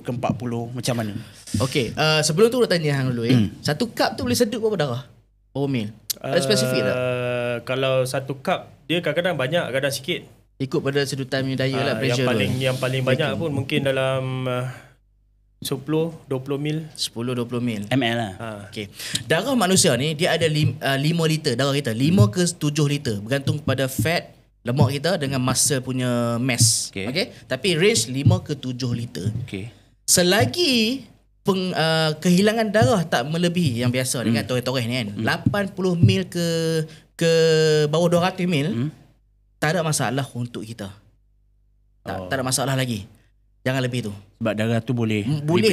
ke 40 macam mana? Okey, sebelum tu nak tanya hang dulu Satu cup tu boleh sedut berapa darah? Berapa mil? Ada spesifik tak? Kalau satu cup dia kadang-kadang banyak, kadang sikit. Ikut pada sedutan punya daya lah, pressure yang paling banyak pun mungkin dalam 10-20 mil. 10-20 mil. ml lah. Okey. Darah manusia ni dia ada 5 liter darah kita. 5 ke 7 liter bergantung kepada fat lemak kita dengan muscle punya mass. Okey. Tapi range 5 ke 7 liter. Okey. Selagi kehilangan darah tak melebihi yang biasa ni kan, toreh-toreh ni kan, 80 mil ke bawah 200 mil, tak ada masalah untuk kita. Tak ada masalah lagi. Jangan lebih tu. Sebab darah tu boleh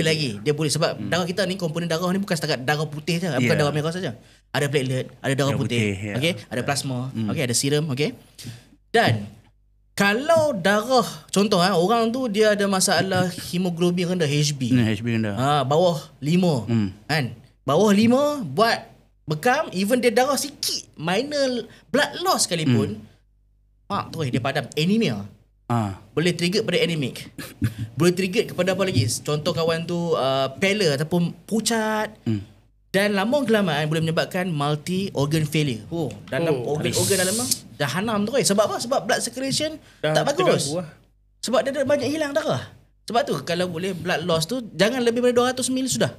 lagi. Dia boleh sebab darah kita ni, komponen darah ni bukan setakat darah putih je, bukan darah merah saja. Ada platelet, ada darah putih, okey, ada plasma, okey, ada serum, okey. Dan kalau darah, contoh orang tu dia ada masalah hemoglobin rendah, HB. HB rendah. Bawah 5. Kan? Bawah 5 buat bekam, even dia darah sikit, minor blood loss sekalipun, tu dia padam, anemia. Boleh trigger pada anemic. Boleh trigger kepada apa lagi? Contoh kawan tu pallor ataupun pucat. Dan lama kelamaan boleh menyebabkan multi organ failure. Dalam organ dalam dah hanam tu. Sebab apa? Sebab blood circulation tak bagus. Sebab dia ada banyak hilang darah. Sebab tu kalau boleh blood loss tu jangan lebih daripada 200 ml sudah.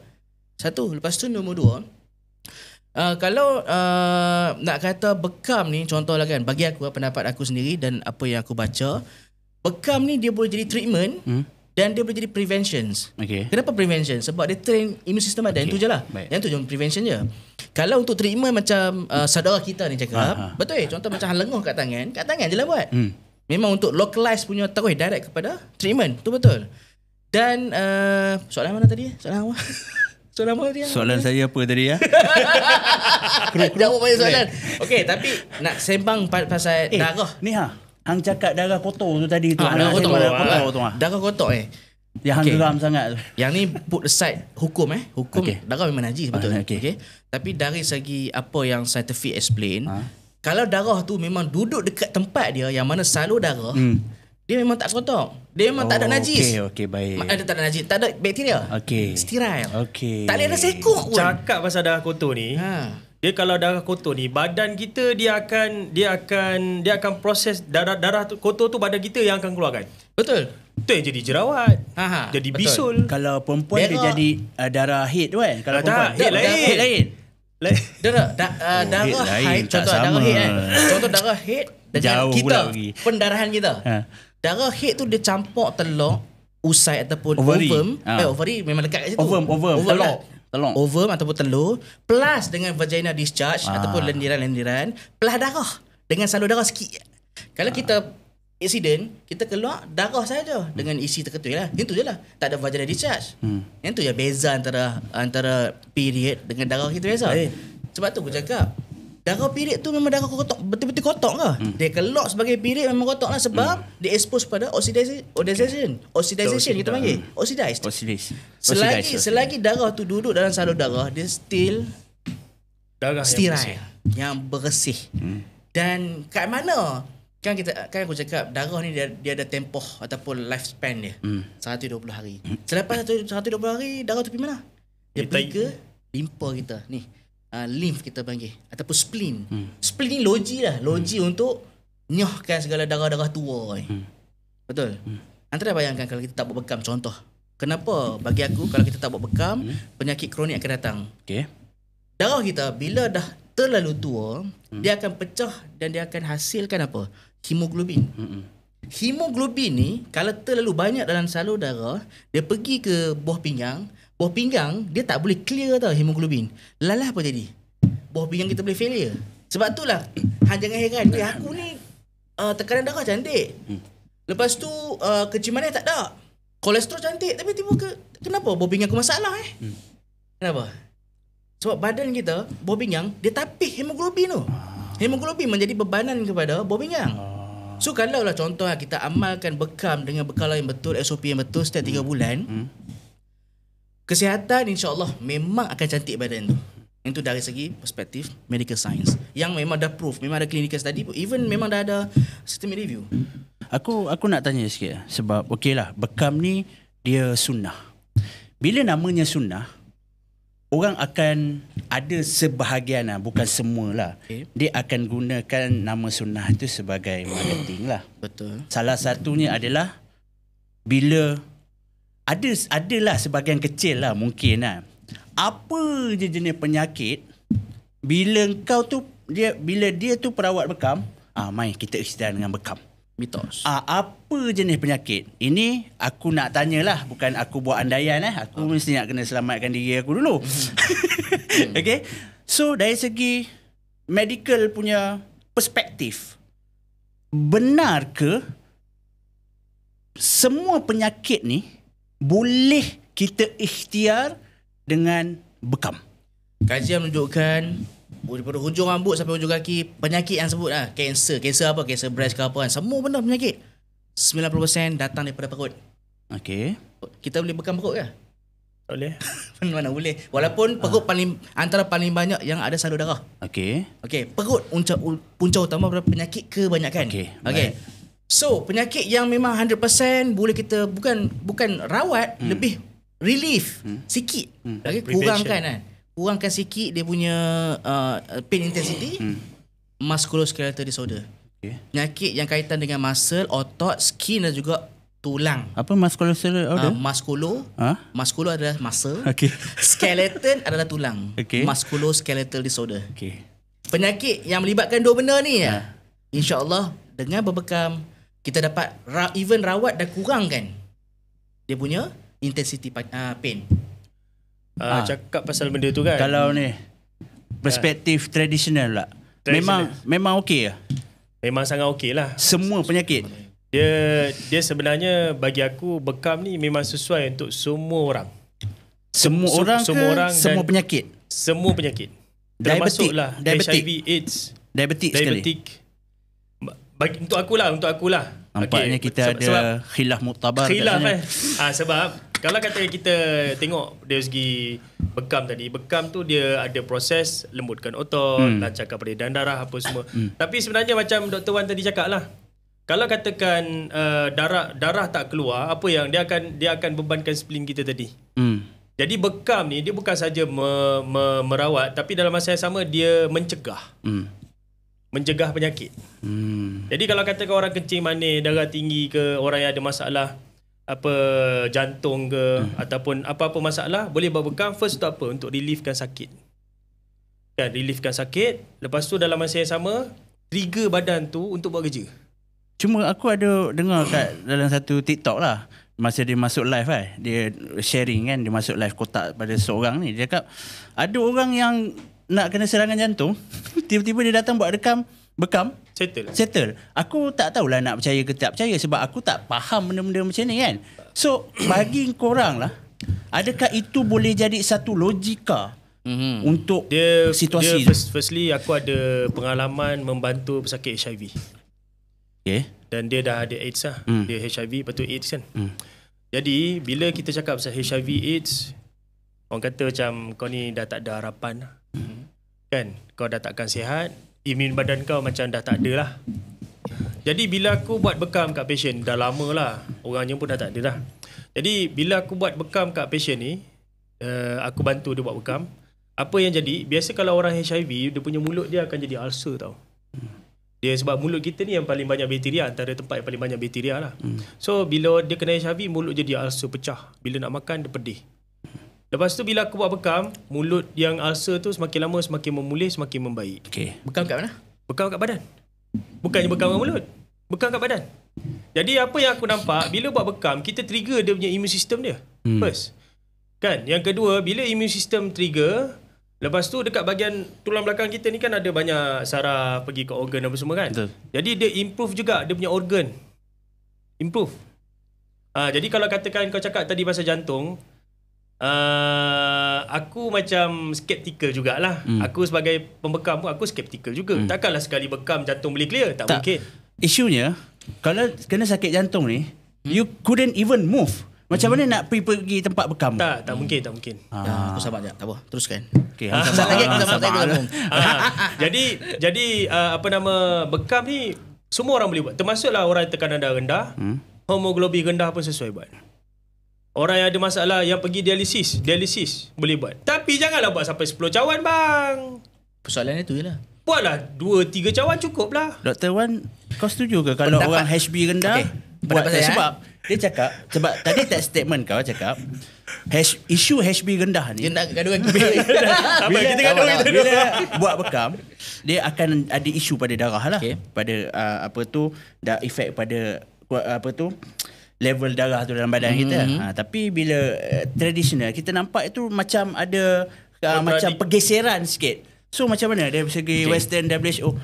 Satu. Lepas tu nombor 2. Kalau nak kata bekam ni, contohlah kan, bagi aku, pendapat aku sendiri dan apa yang aku baca, bekam ni dia boleh jadi treatment dan dia boleh jadi preventions. Kenapa prevention? Sebab dia train immune system badan. Itu je lah. Yang tu je prevention je. Kalau untuk treatment macam saudara kita ni cakap, betul contoh macam lenguh kat tangan je lah buat. Memang untuk localize punya terus direct kepada treatment. Tu betul. Dan soalan mana tadi? Soalan apa tadi? Soalan saya apa tadi ya? Jawab banyak soalan. Okey, tapi nak sembang pasal darah. Ni hang cakap darah kotor tu tadi tu. Darah kotor. Darah kotor yang hang geram sangat tu. Yang ni put aside hukum Hukum darah memang najis, betul. Okey. Tapi dari segi apa yang scientific explain, kalau darah tu memang duduk dekat tempat dia yang mana salur darah, dia memang tak kotor. Dia memang tak ada najis. Okey, baik. Tak ada najis, tak ada bakteria. Sterile. Tak boleh ada sekok pun. Cakap pasal darah kotor ni, dia kalau darah kotor ni, badan kita dia akan proses darah kotor tu, badan kita yang akan keluarkan. Betul. Tu yang jadi jerawat. Jadi betul. bisul. Kalau perempuan dia Berak. jadi darah haid tu kan. Kalau Tak, perempuan haid lain. Haid lain. Darah haid lain, haid, tak contoh darah sama. haid kan. Contoh darah haid dengan Jauh kita, pula pergi. pendarahan kita. Darah haid tu dia campur telur, usai ataupun Ovary. ovum. Ha. Ovary memang dekat kat situ. Ovum, telur. lah. Telur. Ovum ataupun telur plus dengan vagina discharge ataupun lendiran-lendiran plus darah dengan salur darah sikit. Kalau kita accident, kita keluar darah saja dengan isi terketul lah. Itu je lah. Tak ada vagina discharge. Yang tu je beza antara period dengan darah kita biasa. Sebab tu aku cakap darah period tu memang darah kotor, betul-betul kotor ke? Dia keluar sebagai period memang kotor lah sebab dia expose pada oxidation kita panggil. Oxidized. Selagi darah tu duduk dalam salur darah, dia still Darah sterile, yang bersih. Dan kat mana? Kan aku cakap darah ni dia ada tempoh ataupun lifespan dia. 120 hari. Selepas 120 hari darah tu pergi mana? Dia pergi ke limpa kita ni. Lymph kita panggil ataupun spleen. Spleen ni loji lah, loji untuk nyohkan segala darah-darah tua. Betul. Antara bayangkan kalau kita tak buat bekam, contoh. Kenapa bagi aku kalau kita tak buat bekam, penyakit kronik akan datang. Okey. Darah kita bila dah terlalu tua, dia akan pecah dan dia akan hasilkan apa? Hemoglobin. Hemoglobin ni kalau terlalu banyak dalam salur darah, dia pergi ke buah pinggang. Buah pinggang dia tak boleh clear tau hemoglobin. Lalah apa jadi? Buah pinggang kita boleh failure. Sebab itulah hang jangan heran, aku ni tekanan darah cantik. Lepas tu kenciuman tak ada. Kolesterol cantik tapi tiba kenapa buah pinggang aku masalah Kenapa? Sebab badan kita, buah pinggang, dia tapih hemoglobin tu. Hemoglobin menjadi bebanan kepada buah pinggang. So kalau lah contoh kita amalkan bekam dengan bekal yang betul, SOP yang betul setiap 3 bulan, kesihatan insya-Allah memang akan cantik badan tu. Itu dari segi perspektif medical science. Yang memang dah proof, memang ada clinical study, even memang dah ada systemic review. Aku nak tanya sikit sebab okeylah bekam ni dia sunnah. Bila namanya sunnah, orang akan ada sebahagian bukan semualah. Dia akan gunakan nama sunnah itu sebagai marketing lah. Betul. Salah satunya adalah bila adalah sebahagian kecil lah mungkin lah. Apa je jenis penyakit bila kau tu bila dia tu perawat bekam, mai kita ikhtiar dengan bekam. Mitos. Apa jenis penyakit? Ini aku nak tanyalah, bukan aku buat andaian Aku mesti nak kena selamatkan diri aku dulu. Okay. So dari segi medical punya perspektif, benar ke semua penyakit ni boleh kita ikhtiar dengan bekam? Kajian menunjukkan daripada hujung rambut sampai hujung kaki, penyakit yang sebut kanser apa, kanser breast ke apa kan, semua benda penyakit 90% datang daripada perut. Okey. Kita boleh bekam perut ke? Tak boleh. Mana boleh. Walaupun perut antara paling banyak yang ada salur darah. Okey. Perut punca utama pada penyakit kebanyakan. Okey. So penyakit yang memang 100% boleh kita bukan rawat, lebih relief sikit. Kurangkan sikit dia punya pain intensity. Musculoskeletal disorder. Penyakit yang kaitan dengan muscle, otot, skin dan juga tulang. Apa musculoskeletal disorder? Musculo adalah muscle. Okey. Skeleton adalah tulang. Okey. Musculoskeletal disorder. Okey. Penyakit yang melibatkan dua benda ni insya-Allah dengan berbekam kita dapat even rawat dan kurangkan dia punya intensity pain. Cakap pasal benda tu kan. Kalau ni perspektif tradisional lah. Memang okey lah. Memang sangat okey lah. Semua penyakit. Dia sebenarnya bagi aku bekam ni memang sesuai untuk semua orang. Semua orang semua penyakit. Semua penyakit. Termasuklah HIV, AIDS, diabetik. Untuk akulah. Nampaknya kita ada khilaf muktabar. Khilaf sebab kalau kata kita tengok dari segi bekam tadi, bekam tu dia ada proses lembutkan otot, lancarkan peredaran darah apa semua. Tapi sebenarnya macam Dr. Wan tadi cakap lah, kalau katakan darah tak keluar, apa yang dia akan bebankan spleen kita tadi. Jadi bekam ni dia bukan saja merawat, tapi dalam masa yang sama dia mencegah. mencegah penyakit. Jadi kalau katakan orang kencing manis, darah tinggi ke, orang yang ada masalah apa jantung ke ataupun apa-apa masalah, boleh buat bekam. First untuk apa? Untuk reliefkan sakit. Kan, reliefkan sakit. Lepas tu dalam masa yang sama, trigger badan tu untuk buat kerja. Cuma aku ada dengar kat dalam satu TikTok lah, masa dia masuk live dia sharing kan, dia masuk live kotak pada seorang ni, dia cakap ada orang yang nak kena serangan jantung tiba-tiba dia datang buat bekam settle. Aku tak tahulah nak percaya ke tak percaya, sebab aku tak faham benda-benda macam ni kan. So bagi korang lah, adakah itu boleh jadi satu logika untuk situasi dia firstly aku ada pengalaman membantu pesakit HIV. Okay. Dan dia dah ada AIDS lah. Dia HIV, lepas tu AIDS kan. Jadi bila kita cakap pasal HIV AIDS, orang kata macam kau ni dah tak ada harapan lah. Kan, kau dah takkan sihat, imun badan kau macam dah tak ada lah. Jadi bila aku buat bekam kat patient, dah lama lah, orangnya pun dah tak ada dah. Jadi bila aku buat bekam kat patient ni, aku bantu dia buat bekam. Apa yang jadi, biasa kalau orang HIV, dia punya mulut dia akan jadi ulcer tau. Dia sebab mulut kita ni yang paling banyak bakteria, antara tempat yang paling banyak bakteria lah. So bila dia kena HIV, mulut jadi ulcer pecah. Bila nak makan, dia pedih. Lepas tu bila aku buat bekam, mulut yang ulcer tu semakin lama semakin memulih, semakin membaik. Okay. Bekam kat mana? Bekam kat badan. Bukannya bekam kat mulut. Bekam kat badan. Jadi apa yang aku nampak, bila buat bekam, kita trigger dia punya immune system dia. First. Kan? Yang kedua, bila immune system trigger, lepas tu dekat bahagian tulang belakang kita ni kan ada banyak saraf pergi ke organ apa semua kan. Betul. Jadi dia improve juga dia punya organ. Improve. Jadi kalau katakan kau cakap tadi pasal jantung, aku macam skeptical jugalah. Aku sebagai pembekam pun aku skeptical juga. Takkanlah sekali bekam jantung boleh clear. Tak mungkin. Isunya, kalau kena sakit jantung ni, you couldn't even move. Macam mana nak pergi tempat bekam? Tak mungkin. Ya, aku sabar je. Tak apa. Teruskan. Okay, Jadi apa nama bekam ni semua orang boleh buat. Termasuklah orang yang tekanan darah rendah, hemoglobin rendah pun sesuai buat. Orang yang ada masalah yang pergi dialisis boleh buat. Tapi janganlah buat sampai 10 cawan bang. Persoalannya tu je lah. Buatlah 2-3 cawan cukup lah. Dr. Wan, kau setuju ke kalau orang HB rendah buat sebab dia cakap, sebab tadi tak statement kau cakap isu HB rendah ni dia nak gaduhan bila buat bekam, dia akan ada isu pada darah lah. Pada efek pada level darah tu dalam badan kita. Tapi bila tradisional kita nampak itu macam ada macam pergeseran sikit. So macam mana dari segi Western WHO?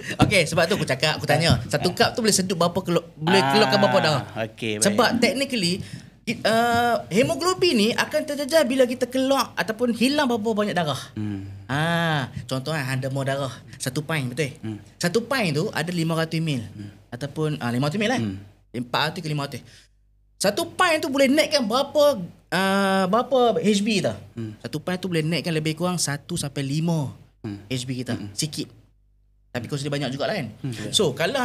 Okay, sebab tu aku cakap, aku tanya, satu cup tu boleh sedut berapa boleh keluarkan berapa darah. Okay, sebab technically hemoglobin ni akan terjejah bila kita keluar ataupun hilang berapa banyak darah. Contohnya anda mau darah 1 pint, betul? 1 pint tu ada 500 ml ataupun 500 ml lah. 400 ke 500. 1 pint tu boleh naikkan berapa HB tau. 1 pint tu boleh naikkan lebih kurang 1 sampai 5 HB kita. Sikit. Tapi kos dia banyak jugalah kan. So kalau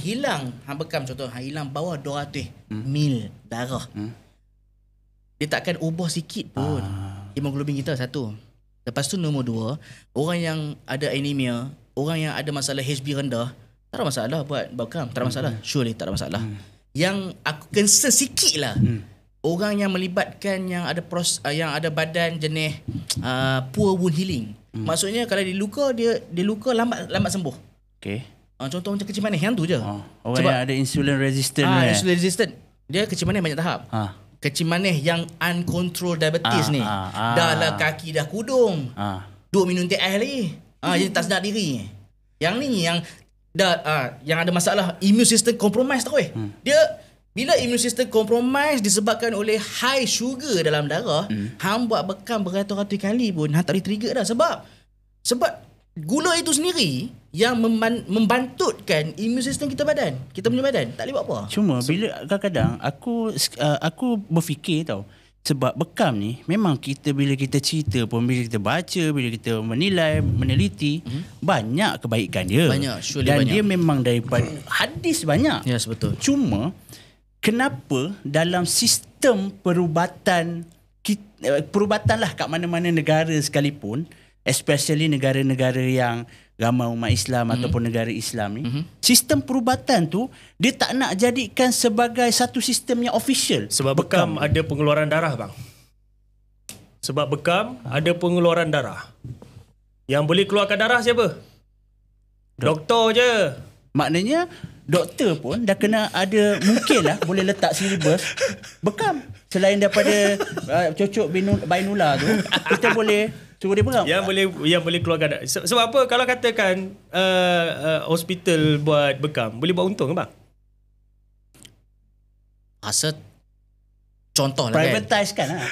hilang bekam, contoh hilang bawah 200 ml darah, dia takkan ubah sikit pun hemoglobin kita. Satu. Lepas tu nombor 2, orang yang ada anemia, orang yang ada masalah HB rendah, tak ada masalah buat bekam. Tak ada masalah. Surely tak ada masalah. Yang aku concern sikit lah, orang yang melibatkan yang ada badan jenis poor wound healing. Maksudnya kalau dia luka, dia luka lambat sembuh. Okay. Contoh macam kecil manis, yang tu je. Orang sebab yang ada insulin resistant. Insulin resistant. Dia kecil manis banyak tahap. Kecil manis yang uncontrolled diabetes ni. Dah lah kaki dah kudung. 2 minum teh air lagi. Jadi tak sedar diri. Yang ni yang yang ada masalah immune system compromise tau dia bila immune system compromise disebabkan oleh high sugar dalam darah, hang buat bekam beratus-ratus kali pun hang tak boleh trigger dah. Sebab gula itu sendiri yang membantutkan immune system kita punya badan. Tak boleh buat apa. Cuma bila kadang-kadang aku berfikir tau, sebab bekam ni memang bila kita cerita pun, bila kita baca, bila kita menilai, meneliti, banyak kebaikan dia. Banyak, surely dan banyak. dia memang daripada hadis banyak. Yes, betul. Cuma kenapa dalam sistem perubatan lah kat mana-mana negara sekalipun, especially negara-negara yang ramai umat Islam ataupun negara Islam ni, sistem perubatan tu dia tak nak jadikan sebagai satu sistem yang official. Sebab bekam ada pengeluaran darah bang. Sebab bekam ada pengeluaran darah. Yang boleh keluarkan darah siapa? Doktor je. Maknanya doktor pun dah kena ada, mungkin lah boleh letak silibus bekam. Selain daripada cocok binula tu, kita boleh suruh dia bekam. Yang boleh keluarkan darah. Sebab apa? Kalau katakan hospital buat bekam, boleh buat untung ke bang? Rasa contoh lah Privatize kan lah.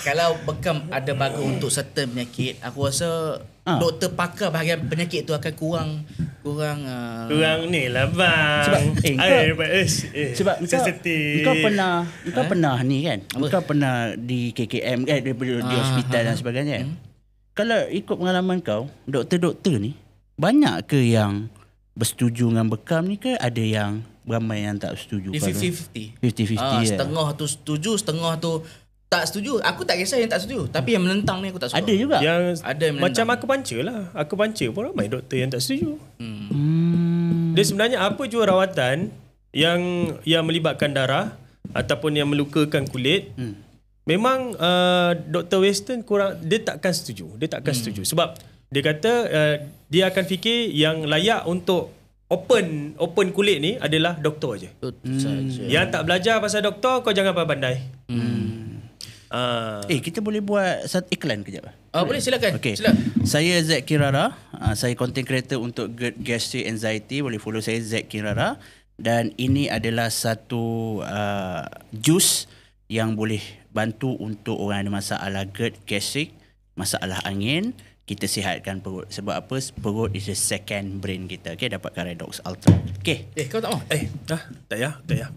Kalau bekam ada bagus untuk certain penyakit, aku rasa doktor pakar bahagian penyakit tu akan kurang ni lah bang. Sebab kau pernah ni kan? Kau pernah di KKM di hospital dan sebagainya kan? Kalau ikut pengalaman kau, doktor-doktor ni banyak ke yang bersetuju dengan bekam ni ke ada yang ramai yang tak setuju? 50-50. 50-50 setengah tu setuju, setengah tu tak setuju. Aku tak kisah yang tak setuju, tapi yang menentang ni aku tak suka. Ada juga. Yang ada yang macam aku panca lah. Aku panca pun ramai doktor yang tak setuju. Dia sebenarnya apa jua rawatan yang melibatkan darah ataupun yang melukakan kulit, memang doktor Western kurang, dia takkan setuju. Setuju sebab dia kata dia akan fikir yang layak untuk open kulit ni adalah doktor je. Yang tak belajar pasal doktor, kau jangan pandai. Kita boleh buat satu iklan kejap. Boleh, silakan. Okay. Silakan. Saya Zack Kirara. Saya content creator untuk GERD Gastric Anxiety. Boleh follow saya Zack Kirara. Dan ini adalah satu jus yang boleh bantu untuk orang ada masalah GERD Gastric, masalah angin. Kita sihatkan perut. Sebab apa? Perut is the second brain kita. Okay, dapatkan Redox Ultra. Okay. Kau tak mau? Tak payah.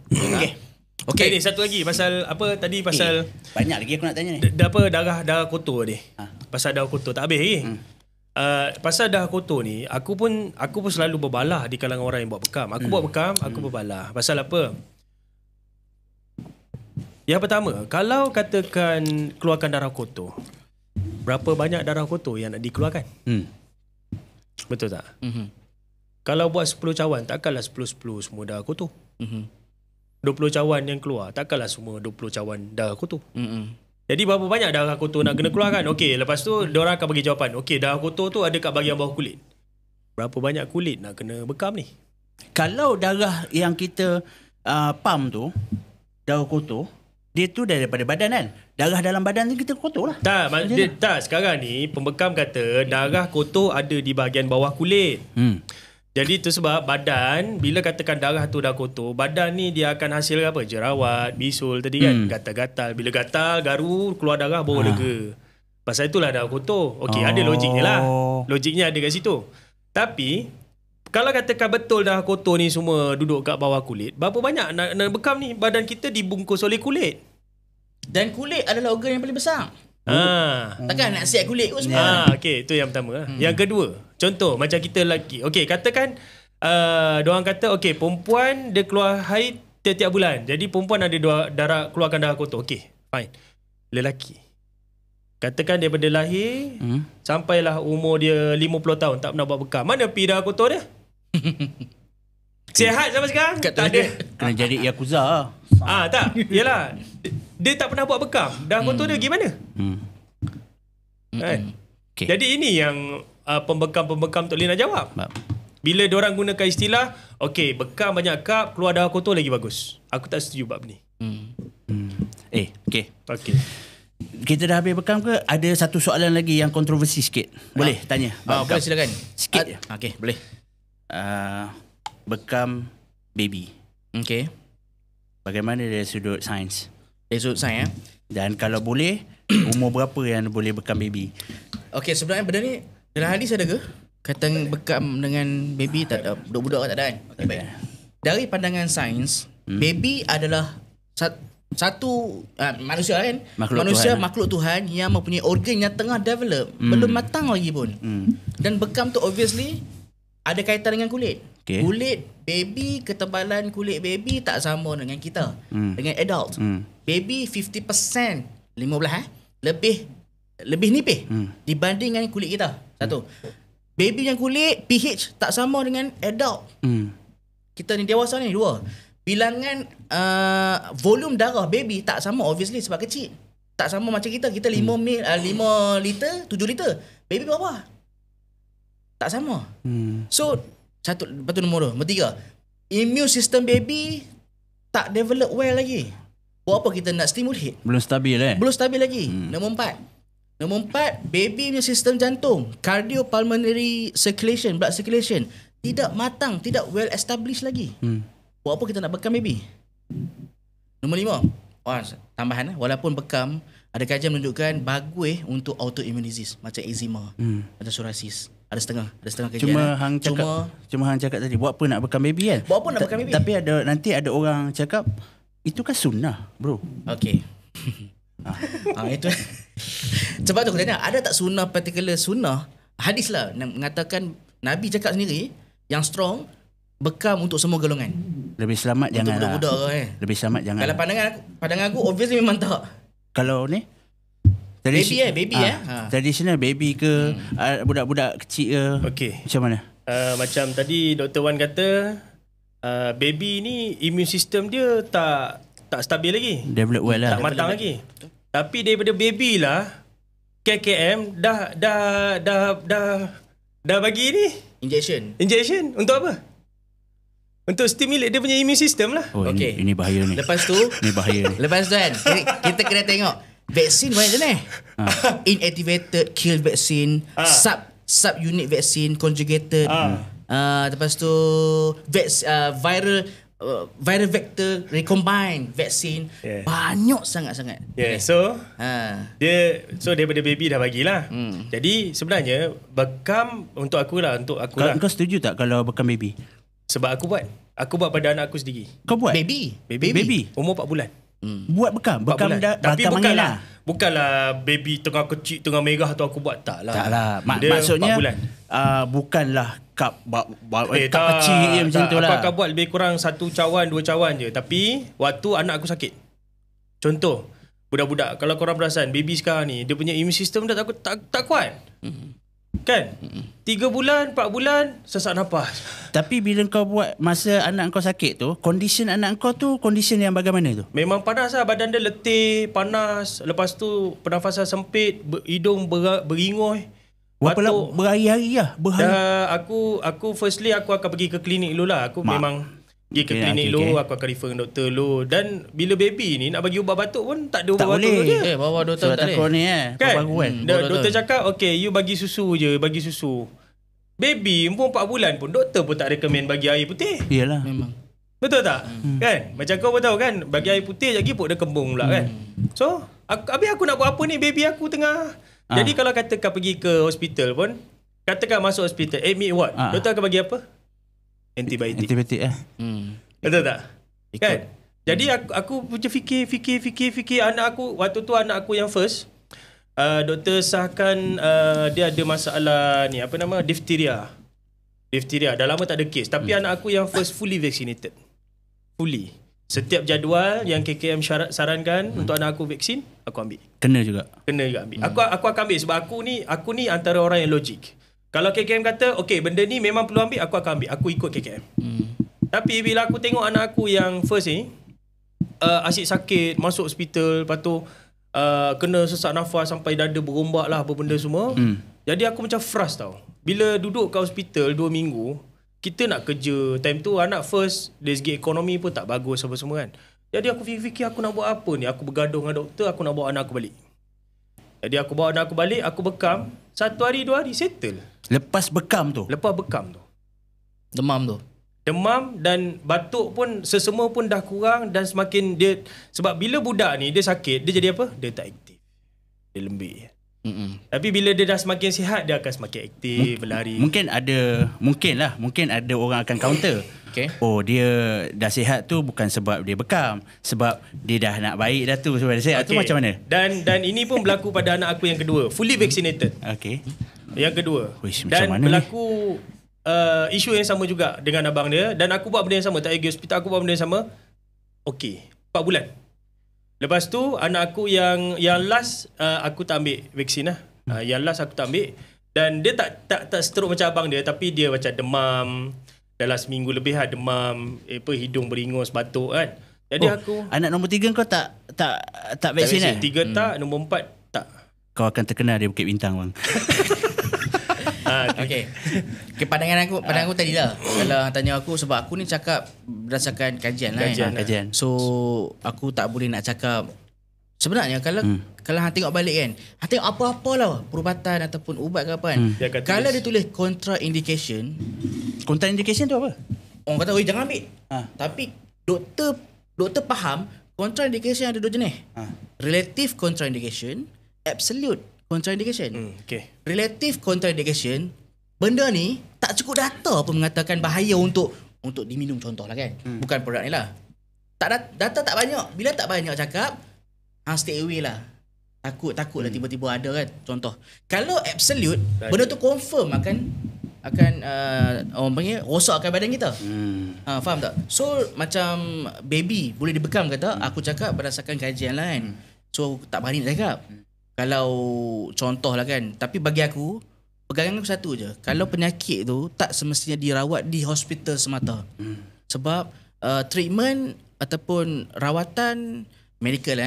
Okay. Ni satu lagi pasal apa tadi, pasal banyak lagi aku nak tanya ni. Darah kotor ni. Pasal darah kotor tak habis lagi. Pasal darah kotor ni, aku pun selalu berbalah di kalangan orang yang buat bekam. Aku buat bekam, aku berbalah. Pasal apa? Yang pertama, kalau katakan keluarkan darah kotor, berapa banyak darah kotor yang nak dikeluarkan? Betul tak? Kalau buat 10 cawan, takkanlah 10-10 semua darah kotor. 20 cawan yang keluar, takkanlah semua 20 cawan darah kotor. Jadi berapa banyak darah kotor nak kena keluarkan? Okey, lepas tu diorang akan bagi jawapan. Okey, darah kotor tu ada kat bahagian bawah kulit. Berapa banyak kulit nak kena bekam ni? Kalau darah yang kita pump tu, darah kotor, dia tu daripada badan kan? Darah dalam badan tu kita kotor lah. Tak, sekarang ni pembekam kata darah kotor ada di bahagian bawah kulit. Jadi tu sebab badan, bila katakan darah tu dah kotor, badan ni dia akan hasil apa? Jerawat, bisul tadi kan, gatal-gatal. Bila gatal, garu, keluar darah baru lega. Pasal itulah darah kotor. Okey, ada logiknya lah. Logiknya ada kat situ. Tapi kalau katakan betul darah kotor ni semua duduk kat bawah kulit, berapa banyak nak bekam ni? Badan kita dibungkus oleh kulit. Dan kulit adalah organ yang paling besar. Takkan nak siap kulit kot semua. Okey, itu yang pertama. Yang kedua, contoh macam kita lelaki. Okey, katakan diorang kata okey, perempuan dia keluar haid tiap-tiap bulan. Jadi perempuan ada keluarkan darah kotor. Okey, fine. Lelaki, katakan daripada lahir sampailah umur dia 50 tahun tak pernah buat bekam. Mana pi darah kotor dia? Sihat sampai sekarang? Tak ada. Kena jadi Yakuza. Tak. Yalah. Dia tak pernah buat bekam. Darah kotor dia gimana? Kan? Okay. Jadi ini yang pembekam-pembekam tak boleh nak jawab. Bila diorang gunakan istilah, okey, bekam banyak kap, keluar darah kotor lagi bagus. Aku tak setuju bab ni. Okay. Okey. Kita dah habis bekam ke? Ada satu soalan lagi yang kontroversi sikit. Boleh tanya? Boleh, silakan. Sikit je. Okey, boleh. Bekam baby. Okey. Bagaimana dari sudut sains? Dari sudut sains Dan kalau boleh, umur berapa yang boleh bekam baby? Okey, sebenarnya benda ni dalam hadis ada ke? Kata bekam dengan baby tak ada, budak-budak tak ada kan? Okay, baik. Dari pandangan sains, baby adalah satu manusia kan? Makhluk Tuhan yang mempunyai organ yang tengah develop, belum matang lagi pun. Dan bekam tu obviously ada kaitan dengan kulit. Okay. Kulit baby, ketebalan kulit baby tak sama dengan kita, dengan adult. Baby 50%, 15 lebih nipis dibanding dengan kulit kita. Satu. Baby yang kulit pH tak sama dengan adult. Kita ni dewasa ni dua. Bilangan volume darah baby tak sama obviously sebab kecil. Tak sama macam kita 5 liter, 7 liter. Baby berapa? Tak sama. So satu, lepas tu nombor 2. Nombor 3. Immune system baby tak develop well lagi. Buat apa kita nak stimulate? Belum stabil Belum stabil lagi. Nombor 4, baby punya sistem jantung, cardiopulmonary circulation, blood circulation tidak matang, tidak well established lagi. Buat apa kita nak bekam baby? Nombor 5, tambahan walaupun bekam, ada kajian menunjukkan bagus untuk autoimmune disease macam eczema, macam psoriasis. Ada setengah kajian. Cuma hang cakap tadi buat apa nak bekam baby kan? Buat apa nak bekam baby? Tapi nanti ada orang cakap itu kan sunnah, bro. Okey. Itu. Sebab tu aku tanya, ada tak sunnah particular sunnah? Hadis lah mengatakan, Nabi cakap sendiri yang strong bekam untuk semua golongan. Lebih selamat untuk jangan budak-budak lah. Lebih selamat jangan. Kalau pandangan aku obviously memang tak. Kalau ni baby traditional baby ke budak-budak kecil ke? Okey. Macam mana? Macam tadi Dr. Wan kata, baby ni immune system dia tak stabil lagi. Develop well lah. Tak matang lagi. Tapi daripada baby lah KKM dah bagi ni injection untuk apa? Untuk stimulate dia punya immune system lah. Oh, okay. Ini bahaya ni. Lepas tu ni bahaya ni. Lepas tu kan kita kena tengok vaksin banyak jenis. Inactivated kill vaccine, sub unit vaccine, conjugated. Lepas tu viral vector recombined vaccine. Banyak sangat-sangat. So daripada baby dah bagilah. Jadi sebenarnya bekam untuk aku lah. Kau setuju tak kalau bekam baby? Sebab aku buat pada anak aku sendiri. Kau buat? Baby Umur 4 bulan. Buat bekam tapi bukanlah baby tengah kecil tengah merah tu aku buat. Tak lah. Maksudnya bukanlah cup kecil je macam tu lah. Aku akan buat lebih kurang 1 cawan 2 cawan je. Tapi waktu anak aku sakit, contoh budak-budak, kalau korang perasan baby sekarang ni dia punya immune system dah tak kuat. Kan? 3 bulan 4 bulan sesak nafas. Tapi bila kau buat masa anak kau sakit tu, condition anak kau tu condition yang bagaimana tu? Memang panas lah. Badan dia letih, panas. Lepas tu pernafasan sempit, hidung beringoy. Berhari-hari lah. Aku firstly aku akan pergi ke klinik dulu lah. Aku memang pergi ke klinik dulu. Aku akan refer ke doktor dulu. Dan bila baby ni nak bagi ubat batuk pun tak ada ubat batuk dia. Bawah 2 tahun tak boleh. Takut ni kan? Baru kan? Doktor cakap okay, you bagi susu je. Bagi susu. Baby umur 4 bulan pun doktor pun tak recommend bagi air putih. Iyalah. Memang. Betul tak? Kan? Macam kau pun tahu kan, bagi air putih lagi pun dia kembung pula kan. So habis aku nak buat apa ni? Baby aku tengah. Jadi kalau katakan pergi ke hospital pun, katakan masuk hospital, admit ward, doktor akan bagi apa? Antibiotik. Betul tak? Kan? Jadi aku macam fikir anak aku, waktu tu anak aku yang first, doktor sahkan dia ada masalah ni, apa nama, diphtheria. Dah lama tak ada kes. Tapi anak aku yang first fully vaccinated. Fully. Setiap jadual yang KKM sarankan untuk anak aku vaksin, aku ambil. Kena juga ambil. Aku akan ambil sebab aku ni antara orang yang logik. Kalau KKM kata, okay, benda ni memang perlu ambil, aku akan ambil. Aku ikut KKM. Tapi bila aku tengok anak aku yang first ni, asyik sakit, masuk hospital, lepas tu kena sesak nafas sampai dada berombak lah apa benda semua. Jadi aku macam frust tau. Bila duduk kat hospital 2 minggu, kita nak kerja. Time tu anak first, dari segi ekonomi pun tak bagus apa semua kan. Jadi aku fikir aku nak buat apa ni. Aku bergaduh dengan doktor, aku nak bawa anak aku balik. Jadi aku bawa anak aku balik, aku bekam. 1 hari 2 hari settle. Lepas bekam tu? Demam dan batuk pun sesemua pun dah kurang. Dan semakin dia, sebab bila budak ni dia sakit, dia jadi apa? Dia tak aktif. Dia lembik. Tapi bila dia dah semakin sihat, dia akan semakin aktif, berlari. Mungkin ada orang akan counter. Okay. Oh, dia dah sihat tu bukan sebab dia bekam, sebab dia dah nak baik dah tu, sebab dia sihat. Tu macam mana? Dan ini pun berlaku pada anak aku yang kedua, fully vaccinated. Okay. Yang kedua. Dan berlaku isu yang sama juga dengan abang dia. Dan aku buat benda yang sama. Tak pergi hospital, aku buat benda yang sama. Okay, 4 bulan. Lepas tu anak aku yang last aku tak ambil vaksin lah. Yang last aku tak ambil. Dan dia tak stroke macam abang dia, tapi dia macam demam. Dalam seminggu lebih demam, hidung beringus, batuk kan. Jadi aku anak nombor 3 kau tak vaksin 3 tak, nombor 4 tak. Kau akan terkenal di Bukit Bintang bang. Okay. Pandangan aku tadi lah. Kalau tanya aku, sebab aku ni cakap berdasarkan kajian lah. Kajian. So aku tak boleh nak cakap. Sebenarnya kalau hang tengok balik kan, hang tengok apa-apa lah perubatan ataupun ubat ke apa kan. Kalau dia tulis contraindication tu apa? orang kata, "Oi, jangan ambil." Tapi doktor faham contraindication ada 2 jenis. Relative contraindication, absolute contraindication. Okay. Relative contraindication, benda ni tak cukup data pun mengatakan bahaya untuk diminum, contoh lah kan. Bukan produk ni lah. Data tak banyak. Bila tak banyak cakap, stay away lah. Takut lah tiba-tiba ada kan. Contoh. Kalau absolute, benda tu confirm akan orang panggil rosakkan badan kita. Faham tak? So macam baby boleh dibekam kata, aku cakap berdasarkan kajian lah kan. So tak berani nak cakap. Kalau contoh lah kan. Tapi bagi aku, pegangan aku satu je. Kalau penyakit tu tak semestinya dirawat di hospital semata. Sebab treatment ataupun rawatan medical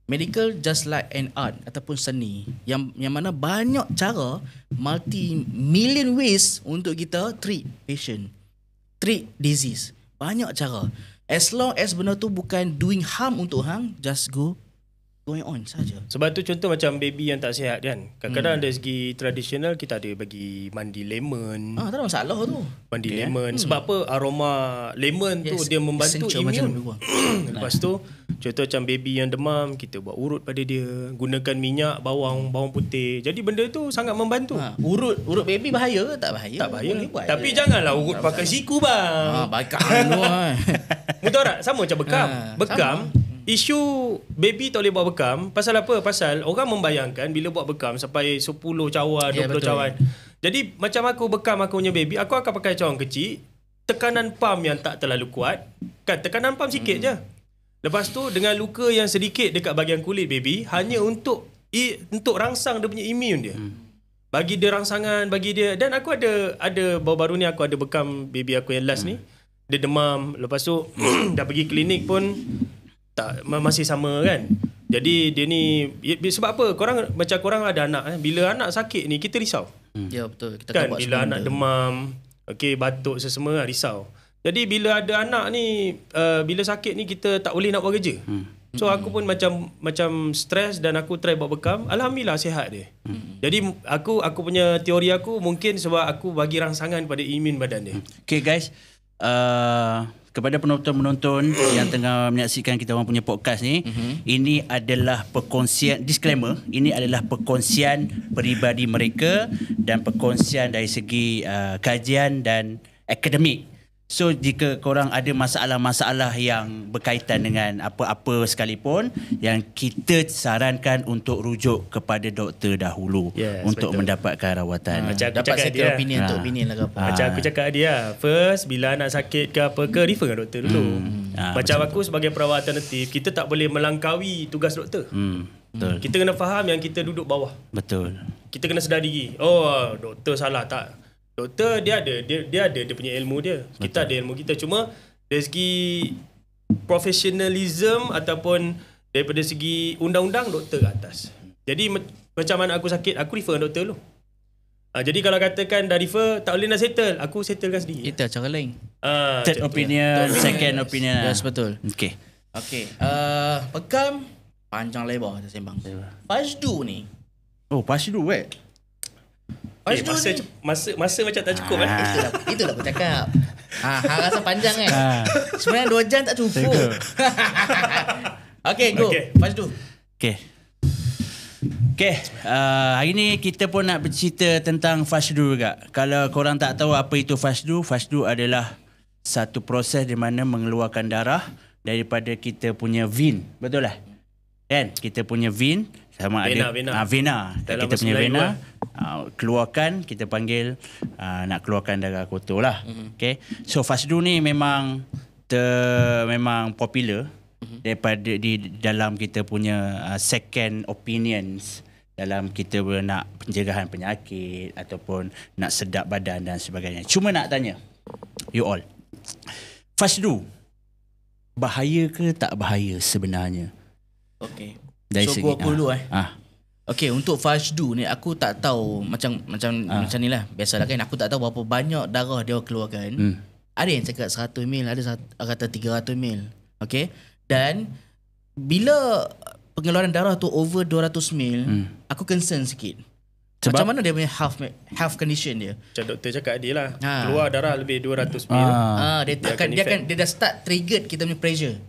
medical just like an art ataupun seni yang mana banyak cara, multi-million ways untuk kita treat patient, treat disease. Banyak cara. As long as benda tu bukan doing harm untuk hang, just going on saja. Sebab tu contoh macam baby yang tak sihat kan. Kadang-kadang dari segi tradisional kita ada bagi mandi lemon. Tak ada masalah tu. Mandi lemon. Sebab apa? Aroma lemon tu dia membantu imun. Lepas tu contoh macam baby yang demam, kita buat urut pada dia, gunakan minyak bawang putih. Jadi benda tu sangat membantu. Urut baby bahaya ke? Tak bahaya. Tak bahaya. Tapi janganlah urut pakai siku bang. Baikkan tu. Betul tak? Sama macam bekam. Bekam. Isu baby tak boleh buat bekam pasal apa? Pasal orang membayangkan bila buat bekam sampai 10 cawan, 20 cawan. Jadi macam aku bekam aku punya baby, aku akan pakai cawan kecil, tekanan pam yang tak terlalu kuat. Kan tekanan pam sikit je. Lepas tu dengan luka yang sedikit dekat bahagian kulit baby, hanya untuk rangsang dia punya imun dia. Bagi dia rangsangan, bagi dia. Dan aku ada baru-baru ni aku ada bekam baby aku yang last ni. Dia demam, lepas tu dah pergi klinik pun tak, masih sama kan. Jadi dia ni sebab apa? Korang ada anak bila anak sakit ni kita risau. Ya betul. Kita kan bila anak demam, batuk sesama risau. Jadi bila ada anak ni bila sakit ni kita tak boleh nak buat kerja. So aku pun macam stres dan aku try buat bekam. Alhamdulillah sihat dia. Jadi aku punya teori aku mungkin sebab aku bagi rangsangan pada imun badan dia. Okay guys, kepada penonton-penonton yang tengah menyaksikan kita orang punya podcast ni, ini adalah perkongsian, disclaimer, ini adalah perkongsian peribadi mereka dan perkongsian dari segi kajian dan akademik. So jika korang ada masalah-masalah yang berkaitan dengan apa-apa sekalipun, yang kita sarankan untuk rujuk kepada doktor dahulu untuk mendapatkan rawatan. Dapat second opinion untuk opinion lah ke apa. Macam aku cakap dia, first bila anak sakit ke apa ke, refer dengan doktor dulu. Macam aku sebagai perawat alternatif, kita tak boleh melangkaui tugas doktor. Betul. Kita kena faham yang kita duduk bawah. Betul. Kita kena sedar diri. Oh, doktor salah tak? Doktor dia ada dia punya ilmu dia. Betul. Kita ada ilmu kita. Cuma dari segi professionalism ataupun daripada segi undang-undang doktor ke atas. Jadi macam mana aku sakit, aku refer doktor dulu. Jadi kalau katakan dah refer tak boleh nak settle, aku settlekan sendiri. Itu cara lain. Third opinion, second opinion. Yes, betul. Okay. Bekam panjang lebar kita sembang. Fajdu ni. Oh, Fajdu Masa macam tak cukup kan? Itulah aku cakap. Hang rasa panjang kan? Sebenarnya 2 jam tak cukup. Okay, go. Fajdu. Okay, hari ni kita pun nak bercerita tentang Fajdu juga. Kalau korang tak tahu apa itu Fajdu, Fajdu adalah satu proses di mana mengeluarkan darah daripada kita punya vein. Betul lah? Kan? Kita punya vein sama vena. Kita punya vena keluarkan, kita panggil nak keluarkan darah kotor lah. Okay. So Fajdu ni memang popular daripada di dalam kita punya second opinions dalam kita nak pencegahan penyakit ataupun nak sedap badan dan sebagainya. Cuma nak tanya you all, Fashdu bahaya ke tak bahaya sebenarnya? Okay. Dari So segi, aku dulu Okay, untuk Fashdu ni aku tak tahu macam ni lah. Biasalah kan, aku tak tahu berapa banyak darah dia keluarkan. Ada yang cakap 100 mil, ada kata 300 mil. Okay. Dan bila pengeluaran darah tu over 200 mil, aku concern sikit. Sebab? Macam mana dia punya health condition dia? Macam doktor cakap dia lah. Ha. Keluar darah lebih 200 mil. Dia dah start triggered kita punya pressure.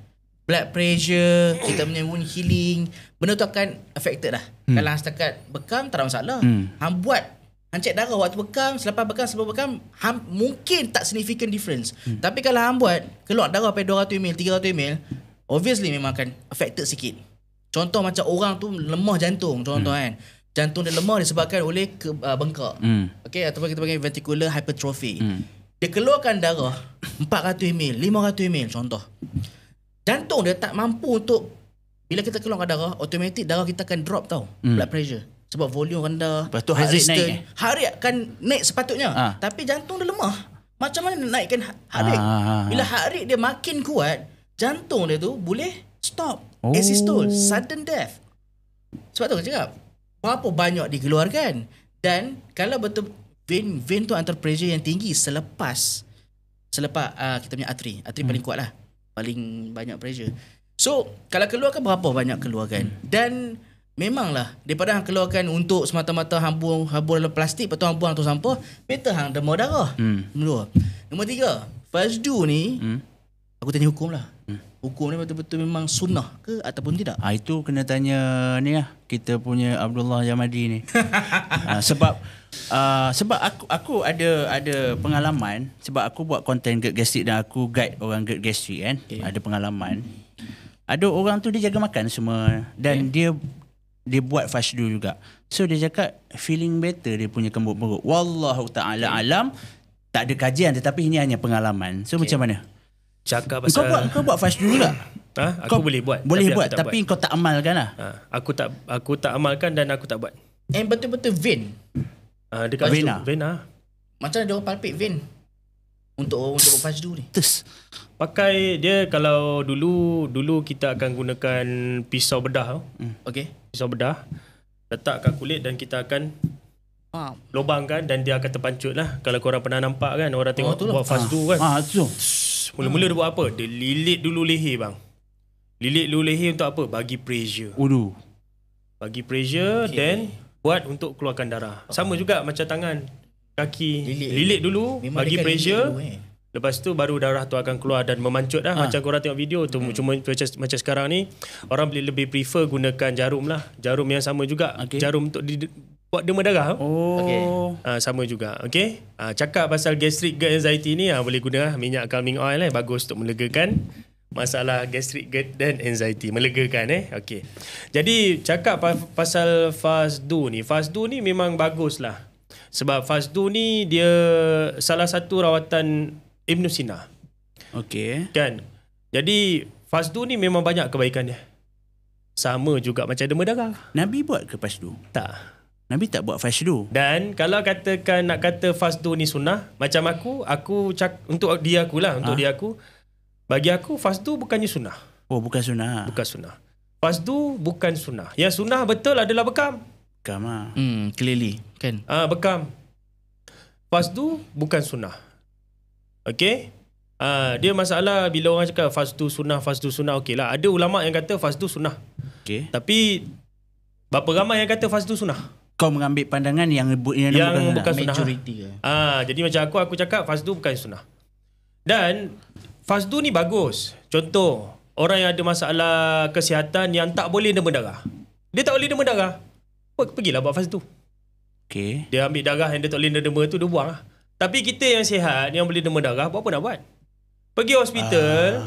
Blood pressure, kita punya wound healing, benda tu akan affected dah. Kalau setakat bekam tak ada masalah. Hang buat, hang cek darah waktu bekam, selepas bekam, mungkin tak significant difference. Tapi kalau hang buat keluar darah sampai 200 mil, 300 mil, obviously memang akan affected sikit. Contoh macam orang tu lemah jantung, contoh kan. Jantung dia lemah disebabkan oleh bengkak. Okay, ataupun kita panggil ventricular hypertrophy. Dia keluarkan darah 400 mil, 500 mil contoh. Jantung dia tak mampu untuk, bila kita keluarkan darah, automatik darah kita akan drop tau, blood pressure. Sebab volume rendah. Lepas tu heart rate naik Heart rate akan naik sepatutnya. Tapi jantung dia lemah. Macam mana nak naikkan heart rate? Bila heart rate dia makin kuat, jantung dia tu boleh stop. Asystole, sudden death. Sebab tu aku cakap, berapa banyak dikeluarkan. Dan kalau betul vein tu under pressure yang tinggi selepas kita punya artery paling kuat lah, paling banyak pressure. So kalau keluarkan berapa banyak keluarkan. Dan memanglah daripada hang keluarkan untuk semata-mata hambur dalam plastik, lepas tu hang buang tu sampah, better hang demam darah. Nombor 2. Nombor 3, Fashdu ni aku tanya hukum lah. Hukum ni betul-betul memang sunnah ke ataupun tidak? Itu kena tanya ni lah, kita punya Abdullah Jamadi ni. Sebab aku ada pengalaman, sebab aku buat konten GERD gastrik dan aku guide orang GERD gastrik kan. Ada pengalaman. Ada orang tu dia jaga makan semua dan dia buat Fashdu juga. So dia cakap feeling better dia punya kembung perut. Wallahu ta'ala alam. Tak ada kajian tetapi ini hanya pengalaman. So macam mana? Cakap pasal Kau buat Fashdu juga? Aku boleh buat. Boleh buat tapi kau tak amalkan lah. Aku tak amalkan dan aku tak buat. Betul-betul vein. Dekat vein Macam mana dia orang palpate vein untuk Fashdu ni? Pakai dia, kalau dulu kita akan gunakan pisau bedah. Okay. Pisau bedah, letak kat kulit dan kita akan lubangkan dan dia akan terpancut lah. Kalau korang pernah nampak kan, orang tengok buat Fashdu kan. Mula-mula dia buat apa? Dia lilit dulu leher bang. Lilit dulu leher untuk apa? Bagi pressure. Bagi pressure, then buat untuk keluarkan darah. Sama juga macam tangan, kaki. Lilit dulu, memang bagi pressure. Lepas tu baru darah tu akan keluar dan memancut lah. Macam korang tengok video tu. Cuma macam sekarang ni, orang lebih prefer gunakan jarum lah. Jarum yang sama juga. Jarum untuk buat demam darah. Sama juga. Okay. Cakap pasal gastric GERD anxiety ni, boleh guna minyak calming oil bagus untuk melegakan masalah gastric GERD dan anxiety. Melegakan Okay. Jadi cakap pasal Fashdu ni. Fashdu ni memang bagus lah. Sebab Fashdu ni dia salah satu rawatan Ibn Sina. Okay. Kan? Jadi Fashdu ni memang banyak kebaikan dia. Sama juga macam demam darah. Nabi buat ke Fashdu? Tak. Nabi tak buat Fashdu. Dan kalau nak kata Fashdu ni sunnah, macam aku untuk dia aku lah, untuk dia aku, bagi aku Fashdu bukannya sunnah. Bukan sunnah. Bukan sunnah. Fashdu bukan sunnah. Yang sunnah betul adalah bekam. Bekam lah. Clearly kan. Bekam. Fashdu bukan sunnah. Okay. Dia masalah bila orang cakap Fashdu sunnah, okey lah. Ada ulama' yang kata Fashdu sunnah. Okay. Tapi berapa ramai yang kata Fashdu sunnah? Kau mengambil pandangan yang bukan sunnah. Majority. Jadi macam aku cakap Fashdu bukan sunnah. Dan Fashdu ni bagus. Contoh, orang yang ada masalah kesihatan yang tak boleh demam darah. Dia tak boleh demam darah. Pergilah buat Fashdu. Okay. Dia ambil darah yang dia tak boleh demam tu, dia buang lah. Tapi kita yang sihat, yang boleh demam darah, buat apa nak buat? Pergi hospital,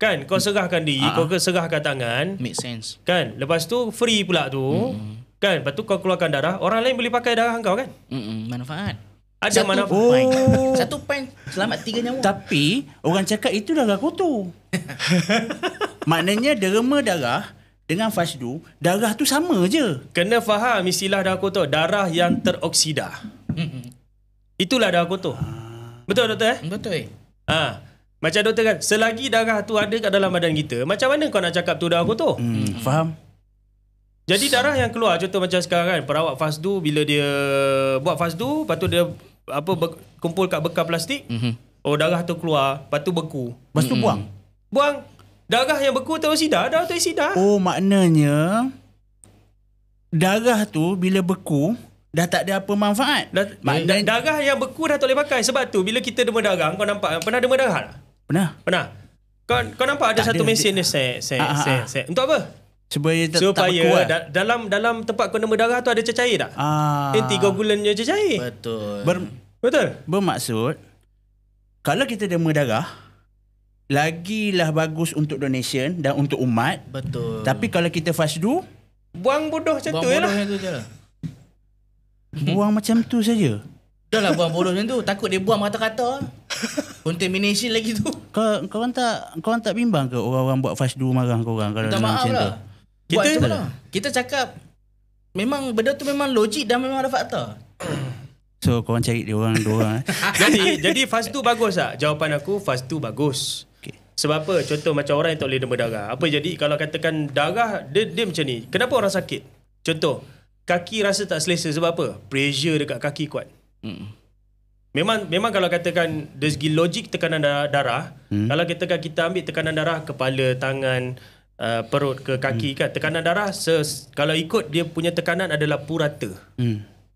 kan? Kau serahkan diri, kau serahkan tangan. Make sense. Kan? Lepas tu, free pula tu. Kan? Lepas tu kau keluarkan darah, orang lain boleh pakai darah kau kan? Manfaat. Ada manfaat. Satu pint selamat 3 nyawa. Tapi, orang cakap itu darah kotor. Maknanya derma darah dengan fasdu, darah tu sama je. Kena faham istilah darah kotor. Darah yang teroksida. Itulah darah kotor. Betul doktor Betul. Macam doktor kan, selagi darah tu ada kat dalam badan kita, macam mana kau nak cakap tu darah kotor? Faham? Jadi darah yang keluar, contoh macam sekarang kan, perawat fasdu bila dia buat fasdu, lepas tu dia kumpul kat bekal plastik, darah tu keluar, lepas tu beku. Lepas tu buang. Darah yang beku teroksida, darah teroksida. Oh, maknanya darah tu bila beku dah tak ada apa manfaat. Darah yang beku dah tak boleh pakai. Sebab tu bila kita demam darah, kau nampak pernah demam darah tak? Pernah. Kau nampak ada Tak satu ada. mesin dia set. Untuk apa? Supaya tak beku lah. dalam tempat kau demam darah tu ada cecair tak? Anticoagulannya cecair. Betul. Bermaksud kalau kita demam darah, lagilah bagus untuk donation dan untuk umat. Betul. Tapi kalau kita fasdu, Buang bodoh macam buang tu je bodoh lah. macam tu je lah. buang macam tu saja. Dah lah buang bodoh macam tu. Takut dia buang kata-kata. Contamination lagi tu. Kau tak bimbang ke orang-orang buat fasdu marah kau orang kalau Minta dengar maaf macam tu? lah. Buat je lah. Kita cakap memang benda tu memang logik dan memang ada fakta. So korang cari dia orang dua orang. Jadi fasdu bagus tak? Jawapan aku fasdu bagus. Okay. Sebab apa? Contoh macam orang yang tak boleh demam darah. Apa jadi kalau katakan darah dia macam ni. Kenapa orang sakit? Contoh, kaki rasa tak selesa sebab apa? Pressure dekat kaki kuat. Memang kalau katakan dari segi logik tekanan darah, kalau kita ambil tekanan darah kepala, tangan, perut ke kaki kan, tekanan darah kalau ikut dia punya tekanan adalah purata.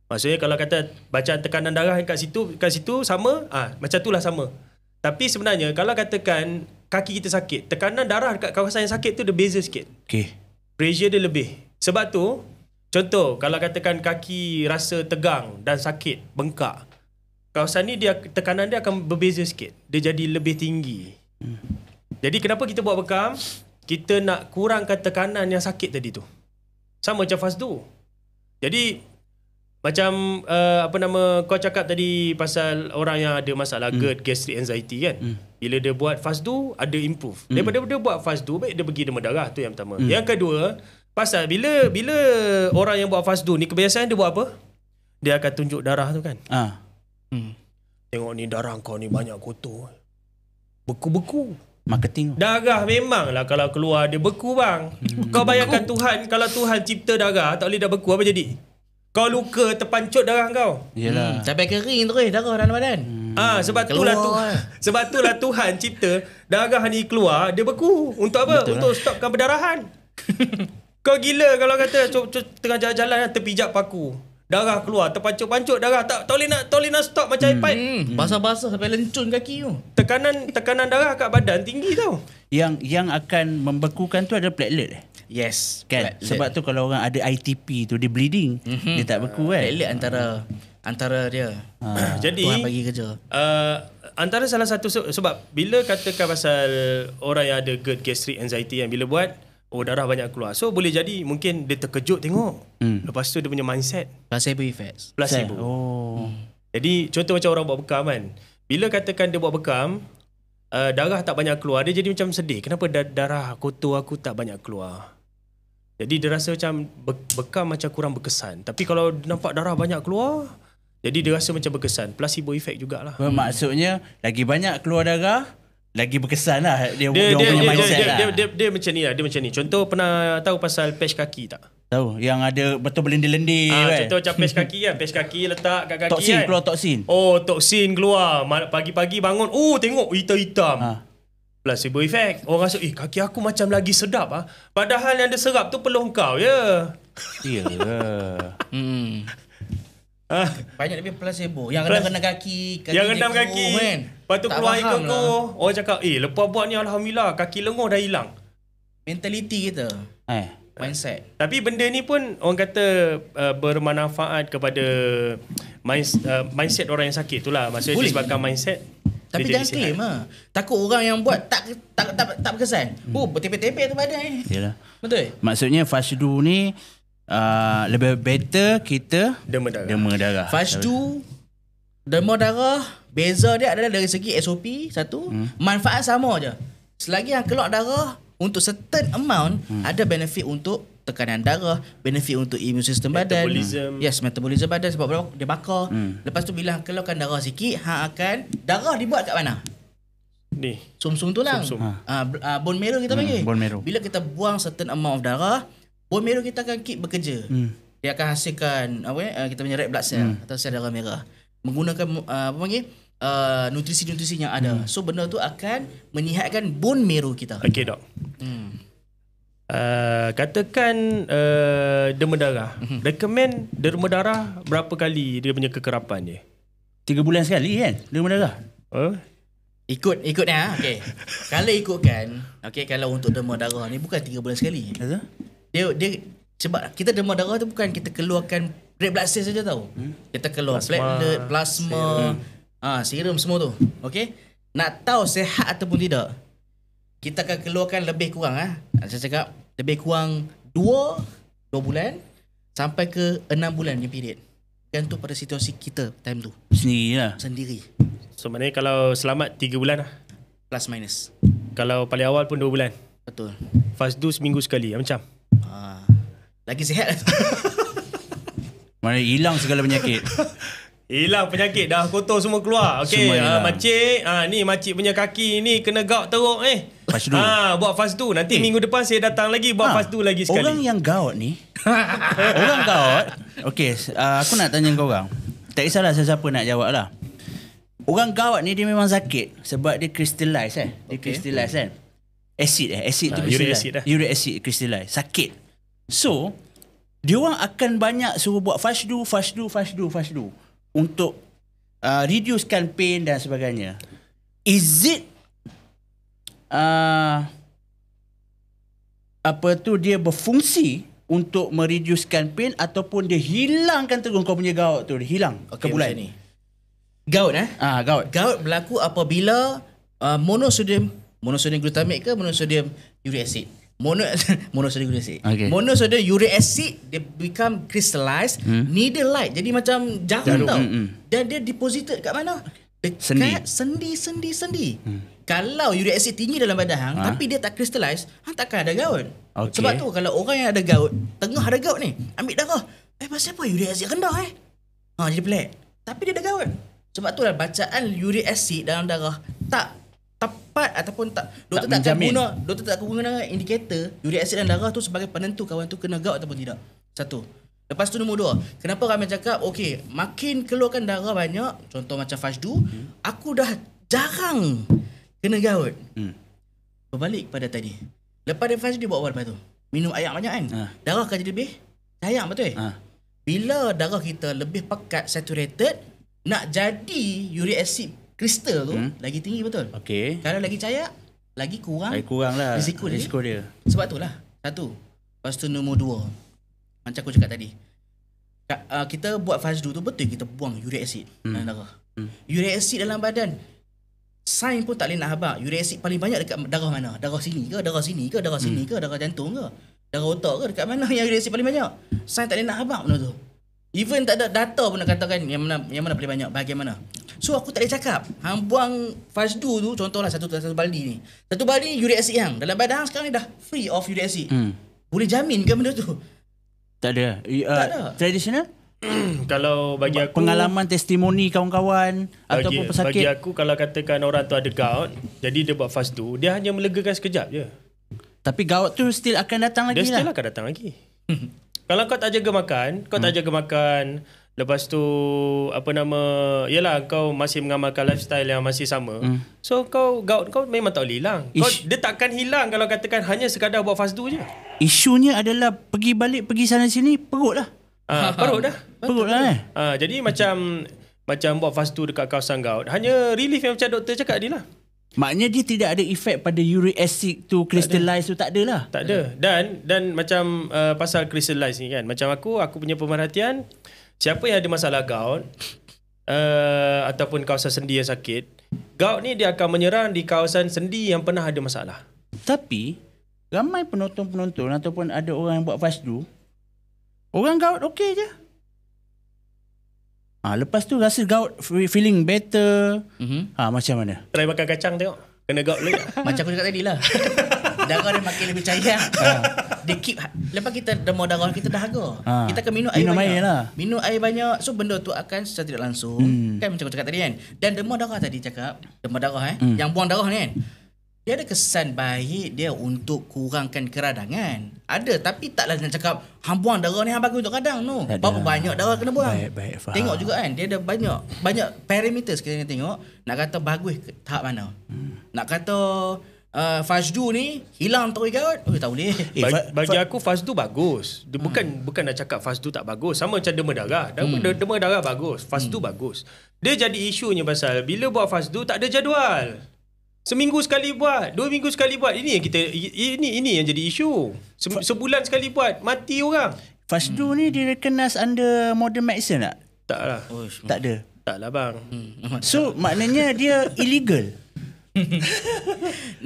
Maksudnya kalau kata bacaan tekanan darah kat situ sama, macam itulah sama. Tapi sebenarnya kalau katakan kaki kita sakit, tekanan darah dekat kawasan yang sakit tu dia beza sikit. Okay. Pressure dia lebih. Sebab tu, contoh kalau katakan kaki rasa tegang dan sakit, bengkak, kawasan ni tekanan dia akan berbeza sikit. Dia jadi lebih tinggi. Jadi kenapa kita buat bekam? Kita nak kurangkan tekanan yang sakit tadi tu. Sama macam fasdu. Jadi macam kau cakap tadi pasal orang yang ada masalah GERD, gastric anxiety kan. Bila dia buat fasdu ada improve. Daripada dia buat fasdu, baik dia pergi demam darah, tu yang pertama. Yang kedua, pasal bila orang yang buat fasdu ni kebiasaan dia buat apa? Dia akan tunjuk darah tu kan. Tengok ni darah kau ni banyak kotor. Beku-beku. Marketing. Darah memanglah kalau keluar dia beku bang. Kau bayangkan Tuhan, kalau Tuhan cipta darah tak boleh dah beku, apa jadi? Kau luka terpancut darah kau. Yelah. Sampai kering terus darah dalam badan. Sebab itulah Tuhan cipta darah ni keluar dia beku. Untuk apa? Betul untuk stopkan perdarahan. Kau gila kalau kata tengah jalan-jalan terpijak paku. Darah keluar, terpancut-pancut darah. Tak boleh nak stop macam pipe. Basah-basah sampai lencun kaki tu. Tekanan darah kat badan tinggi tau. Yang akan membekukan tu adalah platelet. Yes. Kan? Sebab tu kalau orang ada ITP tu dia bleeding, dia tak beku kan. Platelet antara dia. Jadi Tuhan bagi kerja. Antara salah satu sebab bila katakan pasal orang yang ada GERD, gastric anxiety yang bila buat darah banyak keluar. So boleh jadi mungkin dia terkejut tengok. Lepas tu dia punya mindset Placebo effects. placebo. Jadi contoh macam orang buat bekam kan. Bila katakan dia buat bekam, darah tak banyak keluar, dia jadi macam sedih. Kenapa darah kotor aku tak banyak keluar? Jadi dia rasa macam bekam macam kurang berkesan. Tapi kalau nampak darah banyak keluar, jadi dia rasa macam berkesan. Placebo effect jugalah. Maksudnya lagi banyak keluar darah, lagi berkesan lah dia punya mindset lah. Dia macam ni lah. Dia macam ni. Contoh pernah tahu pasal patch kaki tak? Tahu yang ada betul berlendir-lendir kan. Contoh macam patch kaki kan. Patch kaki letak kat kaki Toksin kan. keluar toksin. Toksin keluar. Pagi-pagi bangun, tengok hitam-hitam. Placebo effect. Orang rasa, kaki aku macam lagi sedap ah. Padahal yang dia serap tu peluh kau je. Ya. Banyak lebih placebo. Yang kena kaki Yang rendam kaki kan. Lepas tu Tak keluar air faham kekuh. Orang cakap, lepas buat ni Alhamdulillah kaki lenguh dah hilang. Mentality kita. Mindset. Tapi benda ni pun orang kata bermanfaat kepada mindset orang yang sakit tu lah. Maksudnya Boleh. disebabkan mindset. Tapi dia jangan jadi claim lah. Takut orang yang buat tak berkesan. Bertepek-tepek tu badan. Yalah. Betul? Maksudnya fasdu ni lebih better kita demam darah. demam darah. Fasdu, demam darah, beza dia adalah dari segi SOP satu, manfaat sama je. Selagi yang keluar darah, untuk certain amount ada benefit untuk tekanan darah, benefit untuk immune system badan. Metabolism. Yes, metabolism badan sebab dia bakar. Lepas tu bila keluarkan darah sikit, darah dibuat kat mana? Ni. Sum-sum tulang. Bone marrow kita panggil. bone marrow. Bila kita buang certain amount of darah, bone marrow kita akan keep bekerja. Dia akan hasilkan kita punya red blood cell atau sel darah merah. Menggunakan nutrisi-nutrisi yang ada. So benda tu akan menyihatkan bone marrow kita. Okey, Dok. Katakan derma darah. Recommend derma darah berapa kali dia punya kekerapan dia? 3 bulan sekali kan derma darah. Ikutnya okey. Kalau ikutkan, kalau untuk derma darah ni bukan 3 bulan sekali. Betul? Dia sebab kita derma darah tu bukan kita keluarkan red blood cell saja tahu. Kita keluar platelet, plasma, serum semua tu. Okey. Nak tahu sihat ataupun tidak, kita akan keluarkan lebih kurang saya cakap lebih kurang 2 bulan sampai ke 6 bulan yang period. Gantung pada situasi kita time tu sendiri. So maknanya kalau selamat 3 bulan lah. Plus minus. Kalau paling awal pun 2 bulan. Betul. Fast do seminggu sekali macam. Lagi sihat lah. Mana hilang segala penyakit. Hilang penyakit dah kotor semua keluar. Okey, makcik, ni makcik punya kaki ni kena gout teruk Fast do. Buat fast do. Nanti minggu depan saya datang lagi buat fast do lagi sekali. Orang yang gout ni, orang gout. Okey, aku nak tanya kau orang. Tak kisahlah siapa nak jawab lah. Orang gout ni dia memang sakit sebab dia crystallize Dia crystallize kan. Acid tu crystallize. Uric acid crystallize. Sakit. So, dia orang akan banyak suruh buat fast do untuk reducekan pain dan sebagainya. Is it dia berfungsi untuk mereducekan pain ataupun dia hilangkan terus kau punya gout tu, dia hilang ke bulan ni. Gout gout. Gout berlaku apabila monosodium glutamate ke monosodium uric acid. Monosodium uric acid. Monosodium uric acid dia become crystallized, needle like. Jadi macam jarum tau. Dan dia deposited kat mana? Dekat sendi. Kalau uric acid tinggi dalam badan hang tapi dia tak crystallize, hang takkan ada gout. Sebab tu kalau orang yang ada gout, tengah ada gout ni, ambil darah. Pasal apa uric acid rendah jadi pelik. Tapi dia ada gout. Sebab tu lah bacaan uric acid dalam darah tak tepat ataupun doktor tak akan guna indikator uric acid dalam darah tu sebagai penentu kawan tu kena gout ataupun tidak. Satu. Lepas tu nombor 2, kenapa ramai cakap makin keluarkan darah banyak, contoh macam Fajdu, aku dah jarang kena gout. Berbalik pada tadi. Lepas dia Fajdu buat apa lepas tu? Minum air banyak kan? Darah akan jadi lebih sayang, betul? Bila darah kita lebih pekat, saturated, nak jadi uric acid kristal tu lagi tinggi, betul? Kalau lagi cair, lagi kurang lah risiko dia. Sebab tu lah. Satu. Lepas tu nombor 2, macam aku cakap tadi, kita buat Fajdu tu betul kita buang uric acid dalam darah. Uric acid dalam badan, sains pun tak boleh nak habaq uric acid paling banyak dekat darah mana? Darah sini ke? Darah sini ke? Darah sini ke? Darah jantung ke? Darah otak ke? Dekat mana yang uric acid paling banyak? Sains tak boleh nak habaq benda tu. Even tak ada data pun nak katakan yang mana paling banyak, bahagian mana. So aku tak boleh cakap hang buang Fajdu tu, contohlah satu baldi ni. Satu baldi ni uric acid hang dalam badan hang sekarang ni dah free of uric acid. Boleh jamin ke benda tu? Tak ada. Tak ada. Tradisional? Kalau bagi aku, pengalaman testimoni kawan-kawan ataupun pesakit. Bagi aku kalau katakan orang tu ada gout, jadi dia buat Fajdu, dia hanya melegakan sekejap je. Tapi gout tu still akan datang lagi lah. Dia still akan datang lagi. Kalau kau tak jaga makan, lepas tu yalah kau masih mengamalkan lifestyle yang masih sama. So gout kau memang tak boleh hilang. Dia takkan hilang kalau katakan hanya sekadar buat Fajdu je. Isunya adalah pergi sana sini perut lah. Perut dah. Jadi macam buat Fajdu dekat kawasan gout, hanya relief yang macam doktor cakap dia lah. Maknanya dia tidak ada efek pada uric acid tu crystallize tu, tak ada lah. Tak ada. Dan macam pasal crystallize ni kan, macam aku punya pemerhatian, siapa yang ada masalah gout ataupun kawasan sendi yang sakit, gout ni dia akan menyerang di kawasan sendi yang pernah ada masalah. Tapi ramai penonton ataupun ada orang yang buat Fajdu, orang gout okey je. Lepas tu rasa gout feeling better. Macam mana? Try makan kacang tengok. Kena gout lagi. Macam aku cakap tadi lah. darah dia makin lebih cair. Dia keep lepas kita demam darah kita dahaga. Kita akan minum air Minum banyak. air lah. Minum air banyak. So benda tu akan secara tidak langsung kan macam aku cakap tadi kan. Dan demam darah tadi cakap, demam darah yang buang darah ni kan. Dia ada kesan baik dia untuk kurangkan keradangan. Ada tapi taklah nak cakap hang buang darah ni hang bagus untuk radang no. Tak ada. Berapa banyak darah kena buang. Baik, faham. Tengok juga kan dia ada banyak parameters kita kena tengok nak kata bagus ke tahap mana. Nak kata Fajdu ni hilang terus gaut. Tak boleh. Bagi aku Fazdu bagus. Dia bukan nak cakap Fazdu tak bagus. Sama macam demam darah. Demam darah bagus, Fazdu bagus. Dia jadi isunya pasal bila buat Fazdu tak ada jadual. Seminggu sekali buat, 2 minggu sekali buat. Ini yang jadi isu. Sebulan sekali buat, mati orang. Fajdu ni direcognize under modern medicine tak? Tak lah. Tak ada. Tak lah bang. So maknanya dia illegal.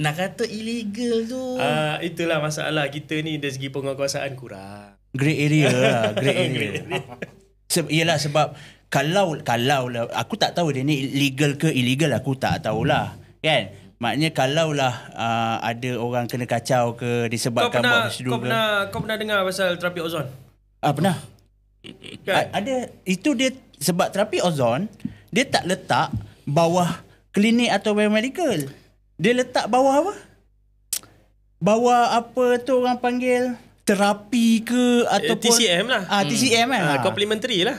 Nak kata illegal tu. Itulah masalah kita ni dari segi penguasaan kurang. Grey area lah, grey area. Yelah sebab kalau lah aku tak tahu dia ni legal ke illegal aku tak tahulah. Kan? Maknanya kalaulah ada orang kena kacau ke disebabkan buat prosedur ke. Kau pernah dengar pasal terapi ozon? Pernah. Kan? Ada itu dia sebab terapi ozon dia tak letak bawah klinik atau biomedical. Dia letak bawah apa? Bawah apa tu orang panggil terapi ke ataupun TCM lah. TCM kan. Complementary lah.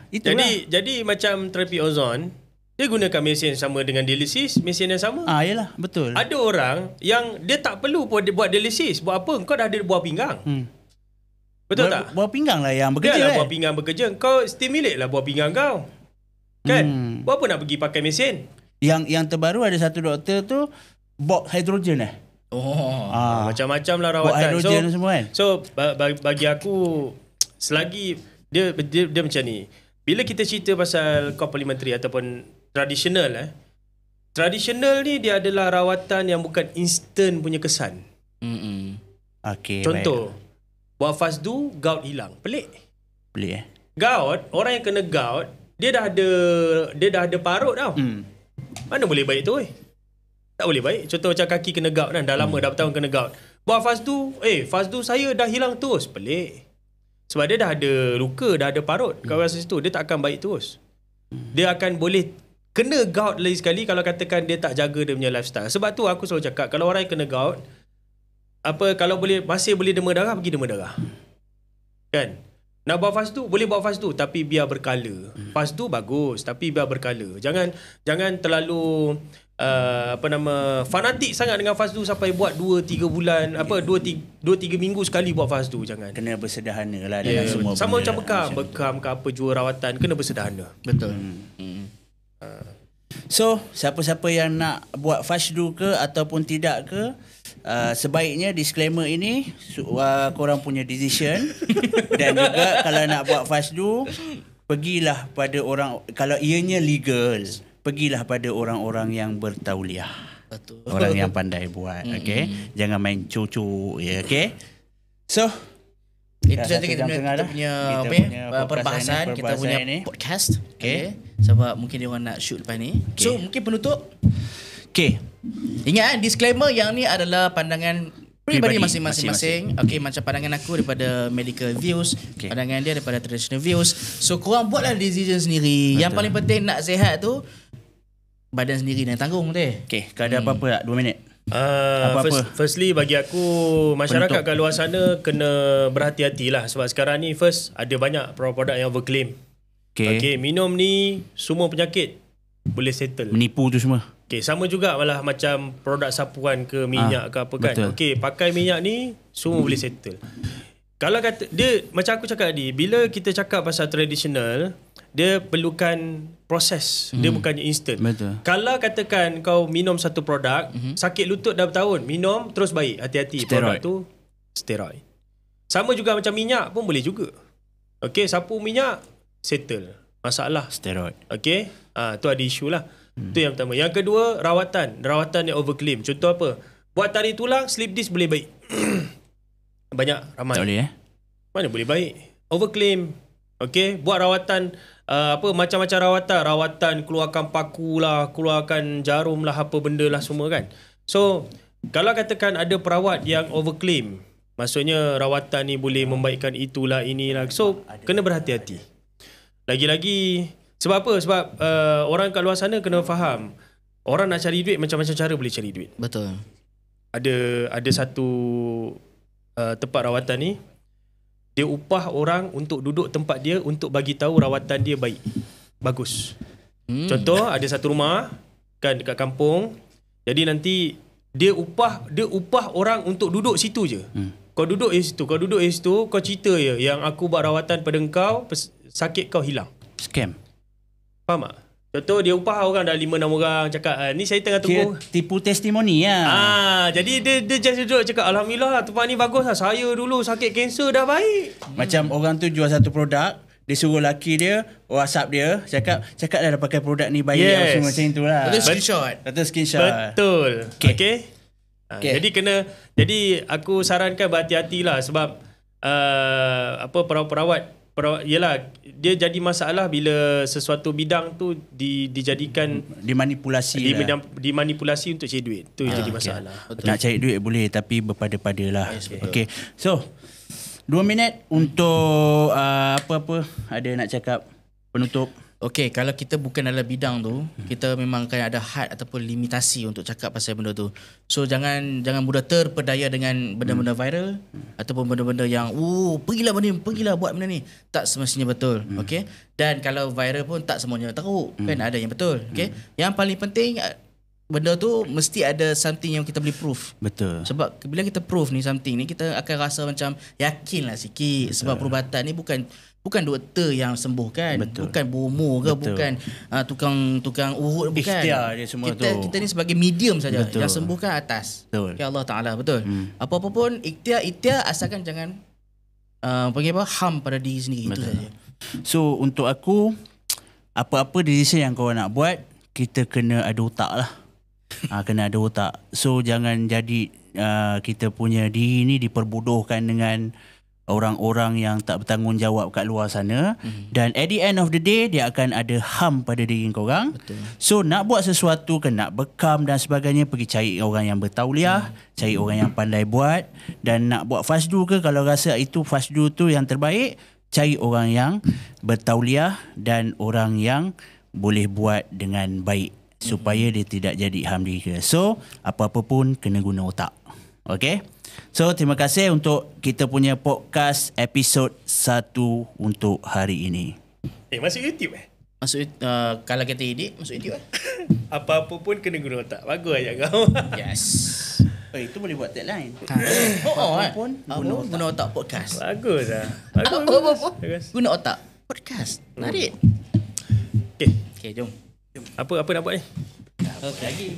Itulah. Jadi macam terapi ozon dia gunakan mesin sama dengan dialisis, mesin yang sama. Yalah, betul. Ada orang yang dia tak perlu buat dialisis. Buat apa? Kau dah ada buah pinggang. Betul tak? Buah pinggang lah yang bekerja Biarlah kan? buah pinggang bekerja. Kau stimulate lah buah pinggang kau. Kan? Buat apa nak pergi pakai mesin? Yang terbaru ada satu doktor tu bok hidrogen Macam-macam lah bok rawatan. hidrogen semua kan? So bagi aku selagi dia macam ni. Bila kita cerita pasal complementary ataupun tradisional tradisional ni dia adalah rawatan yang bukan instant punya kesan. Okay, Contoh, buat Fazdu, gout hilang. Pelik. Pelik Gout, orang yang kena gout, dia dah ada parut tau. Mana boleh baik tu Tak boleh baik. Contoh macam kaki kena gout kan, dah lama dah bertahun kena gout. Buat Fazdu, Fazdu saya dah hilang terus. Pelik. Sebab dia dah ada luka, dah ada parut kat rasa situ, dia tak akan baik terus. Dia akan boleh kena gout lagi sekali kalau katakan dia tak jaga dia punya lifestyle. Sebab tu aku selalu cakap kalau orang yang kena gout, kalau masih boleh demam darah, pergi demam darah. Kan? Nak buat Fazdu, boleh buat Fazdu tapi biar berkala. Fazdu bagus tapi biar berkala. Jangan terlalu fanatik sangat dengan Fazdu sampai buat 2-3 bulan 2-3 minggu sekali buat Fazdu. Jangan. Kena bersederhana lah dengan semua sama benda. macam bekam ke apa jururawatan, kena bersederhana. Betul. So siapa-siapa yang nak buat Fazdu ke ataupun tidak ke, sebaiknya disclaimer ini korang punya decision. Dan juga kalau nak buat Fazdu, pergilah pada orang, kalau ianya legal, pergilah pada orang-orang yang bertauliah. Betul. Orang yang pandai buat. Okay? Jangan main cucu. Okay? So Itu saja kita punya perbahasan, kita punya podcast. Okay. Sebab mungkin dia orang nak shoot lepas ni. So mungkin penutup. Okay. Ingat disclaimer yang ni adalah pandangan peribadi masing-masing. Okay, macam pandangan aku daripada medical views, pandangan dia daripada traditional views. So korang buatlah decision sendiri. Betul. Yang paling penting nak sihat tu badan sendiri yang tanggung teh. Okay, kalau ada apa-apa tak 2 minit. Firstly bagi aku masyarakat kat luar sana kena berhati-hati lah. Sebab sekarang ni ada banyak produk yang overclaim. Okay, minum ni semua penyakit boleh settle. Menipu tu semua. Okay, sama juga malah macam produk sapuan ke minyak ke apa kan. Betul. Okay, pakai minyak ni semua boleh settle. Kalau kata dia macam aku cakap tadi, bila kita cakap pasal traditional, dia perlukan proses. Dia bukannya instant. Betul. Kalau katakan kau minum satu produk, sakit lutut dah bertahun, minum terus baik. Hati-hati, produk tu steroid. Sama juga macam minyak pun boleh juga. Okay, sapu minyak settle masalah Steroid. Okay, tu ada isu lah. Itu yang pertama. Yang kedua, rawatan yang overclaim. Contoh apa? Buat tarik tulang, slip disc boleh baik. Banyak, ramai. Tak boleh Mana boleh baik? Overclaim. Okay, buat rawatan macam-macam rawatan keluarkan paku lah, keluarkan jarum lah, apa benda lah semua kan. So kalau katakan ada perawat yang overclaim, maksudnya rawatan ni boleh membaikkan itulah inilah. So kena berhati-hati. Lagi-lagi sebab apa? Sebab orang kat luar sana kena faham. Orang nak cari duit macam-macam cara boleh cari duit. Betul. Ada satu tempat rawatan ni, dia upah orang untuk duduk tempat dia untuk bagi tahu rawatan dia baik. Bagus. Contoh ada satu rumah kan dekat kampung. Jadi nanti dia upah orang untuk duduk situ je. Kau duduk di situ, kau cerita je yang aku buat rawatan pada engkau, sakit kau hilang. Scam. Faham tak? Contoh dia upah orang dah 5-6 orang cakap ni saya tengah tunggu. Tipu testimoni lah. Jadi dia just duduk cakap alhamdulillah tempat ni bagus lah. Saya dulu sakit kanser dah baik. Macam orang tu jual satu produk, dia suruh laki dia WhatsApp dia, cakap dah pakai produk ni baik, semua macam tu lah. Betul screenshot. Betul. Okay. Okay. Jadi aku sarankan berhati-hatilah sebab perawat yelah, dia jadi masalah bila sesuatu bidang tu dijadikan dimanipulasi dimanipulasi untuk cari duit. Tu yang jadi masalah. Nak cari duit boleh tapi berpada-pada lah. Okay. So 2 minit untuk apa-apa ada nak cakap penutup. Okay, kalau kita bukan dalam bidang tu, kita memang akan ada had ataupun limitasi untuk cakap pasal benda tu. So jangan mudah terpedaya dengan benda-benda viral ataupun benda-benda yang pergilah buat benda ni. Tak semestinya betul. Okay. Dan kalau viral pun tak semuanya teruk. Kan ada yang betul. Okay. Yang paling penting benda tu mesti ada something yang kita boleh proof. Betul. Sebab bila kita proof ni something ni, kita akan rasa macam yakinlah sikit. Betul. Sebab perubatan ni bukan doktor yang sembuhkan. Betul. Bukan bomo ke. Betul. Bukan tukang urut. Bukan. Ikhtiar dia semua kita ni sebagai medium saja. Betul. Yang sembuhkan atas. Betul. Ya Allah Ta'ala. Betul. Apa-apa pun ikhtiar asalkan jangan harm pada diri sendiri. Betul. Itu saja. So untuk aku, apa-apa decision yang kau nak buat, kita kena ada otak lah. Kena ada otak. So jangan jadi kita punya diri ni diperbodohkan dengan orang-orang yang tak bertanggungjawab kat luar sana. Dan at the end of the day, dia akan ada harm pada diri korang. Betul. So nak buat sesuatu ke, nak bekam dan sebagainya, pergi cari orang yang bertauliah, cari orang yang pandai buat. Dan nak buat fasdu ke, kalau rasa itu fasdu tu yang terbaik, cari orang yang bertauliah dan orang yang boleh buat dengan baik supaya dia tidak jadi harm diri kita. So apa-apa pun kena guna otak. Okay. So terima kasih untuk kita punya podcast episod 1 untuk hari ini. Masuk YouTube Masuk kalau kita edit masuk YouTube Apa-apa pun kena guna otak. Bagus aja kau. Yes. Itu boleh buat tagline. Guna otak podcast. Bagus lah. Bagus. Guna otak podcast. Menarik. Okay. Okay, jom. Apa nak buat ni? Okay. Lagi.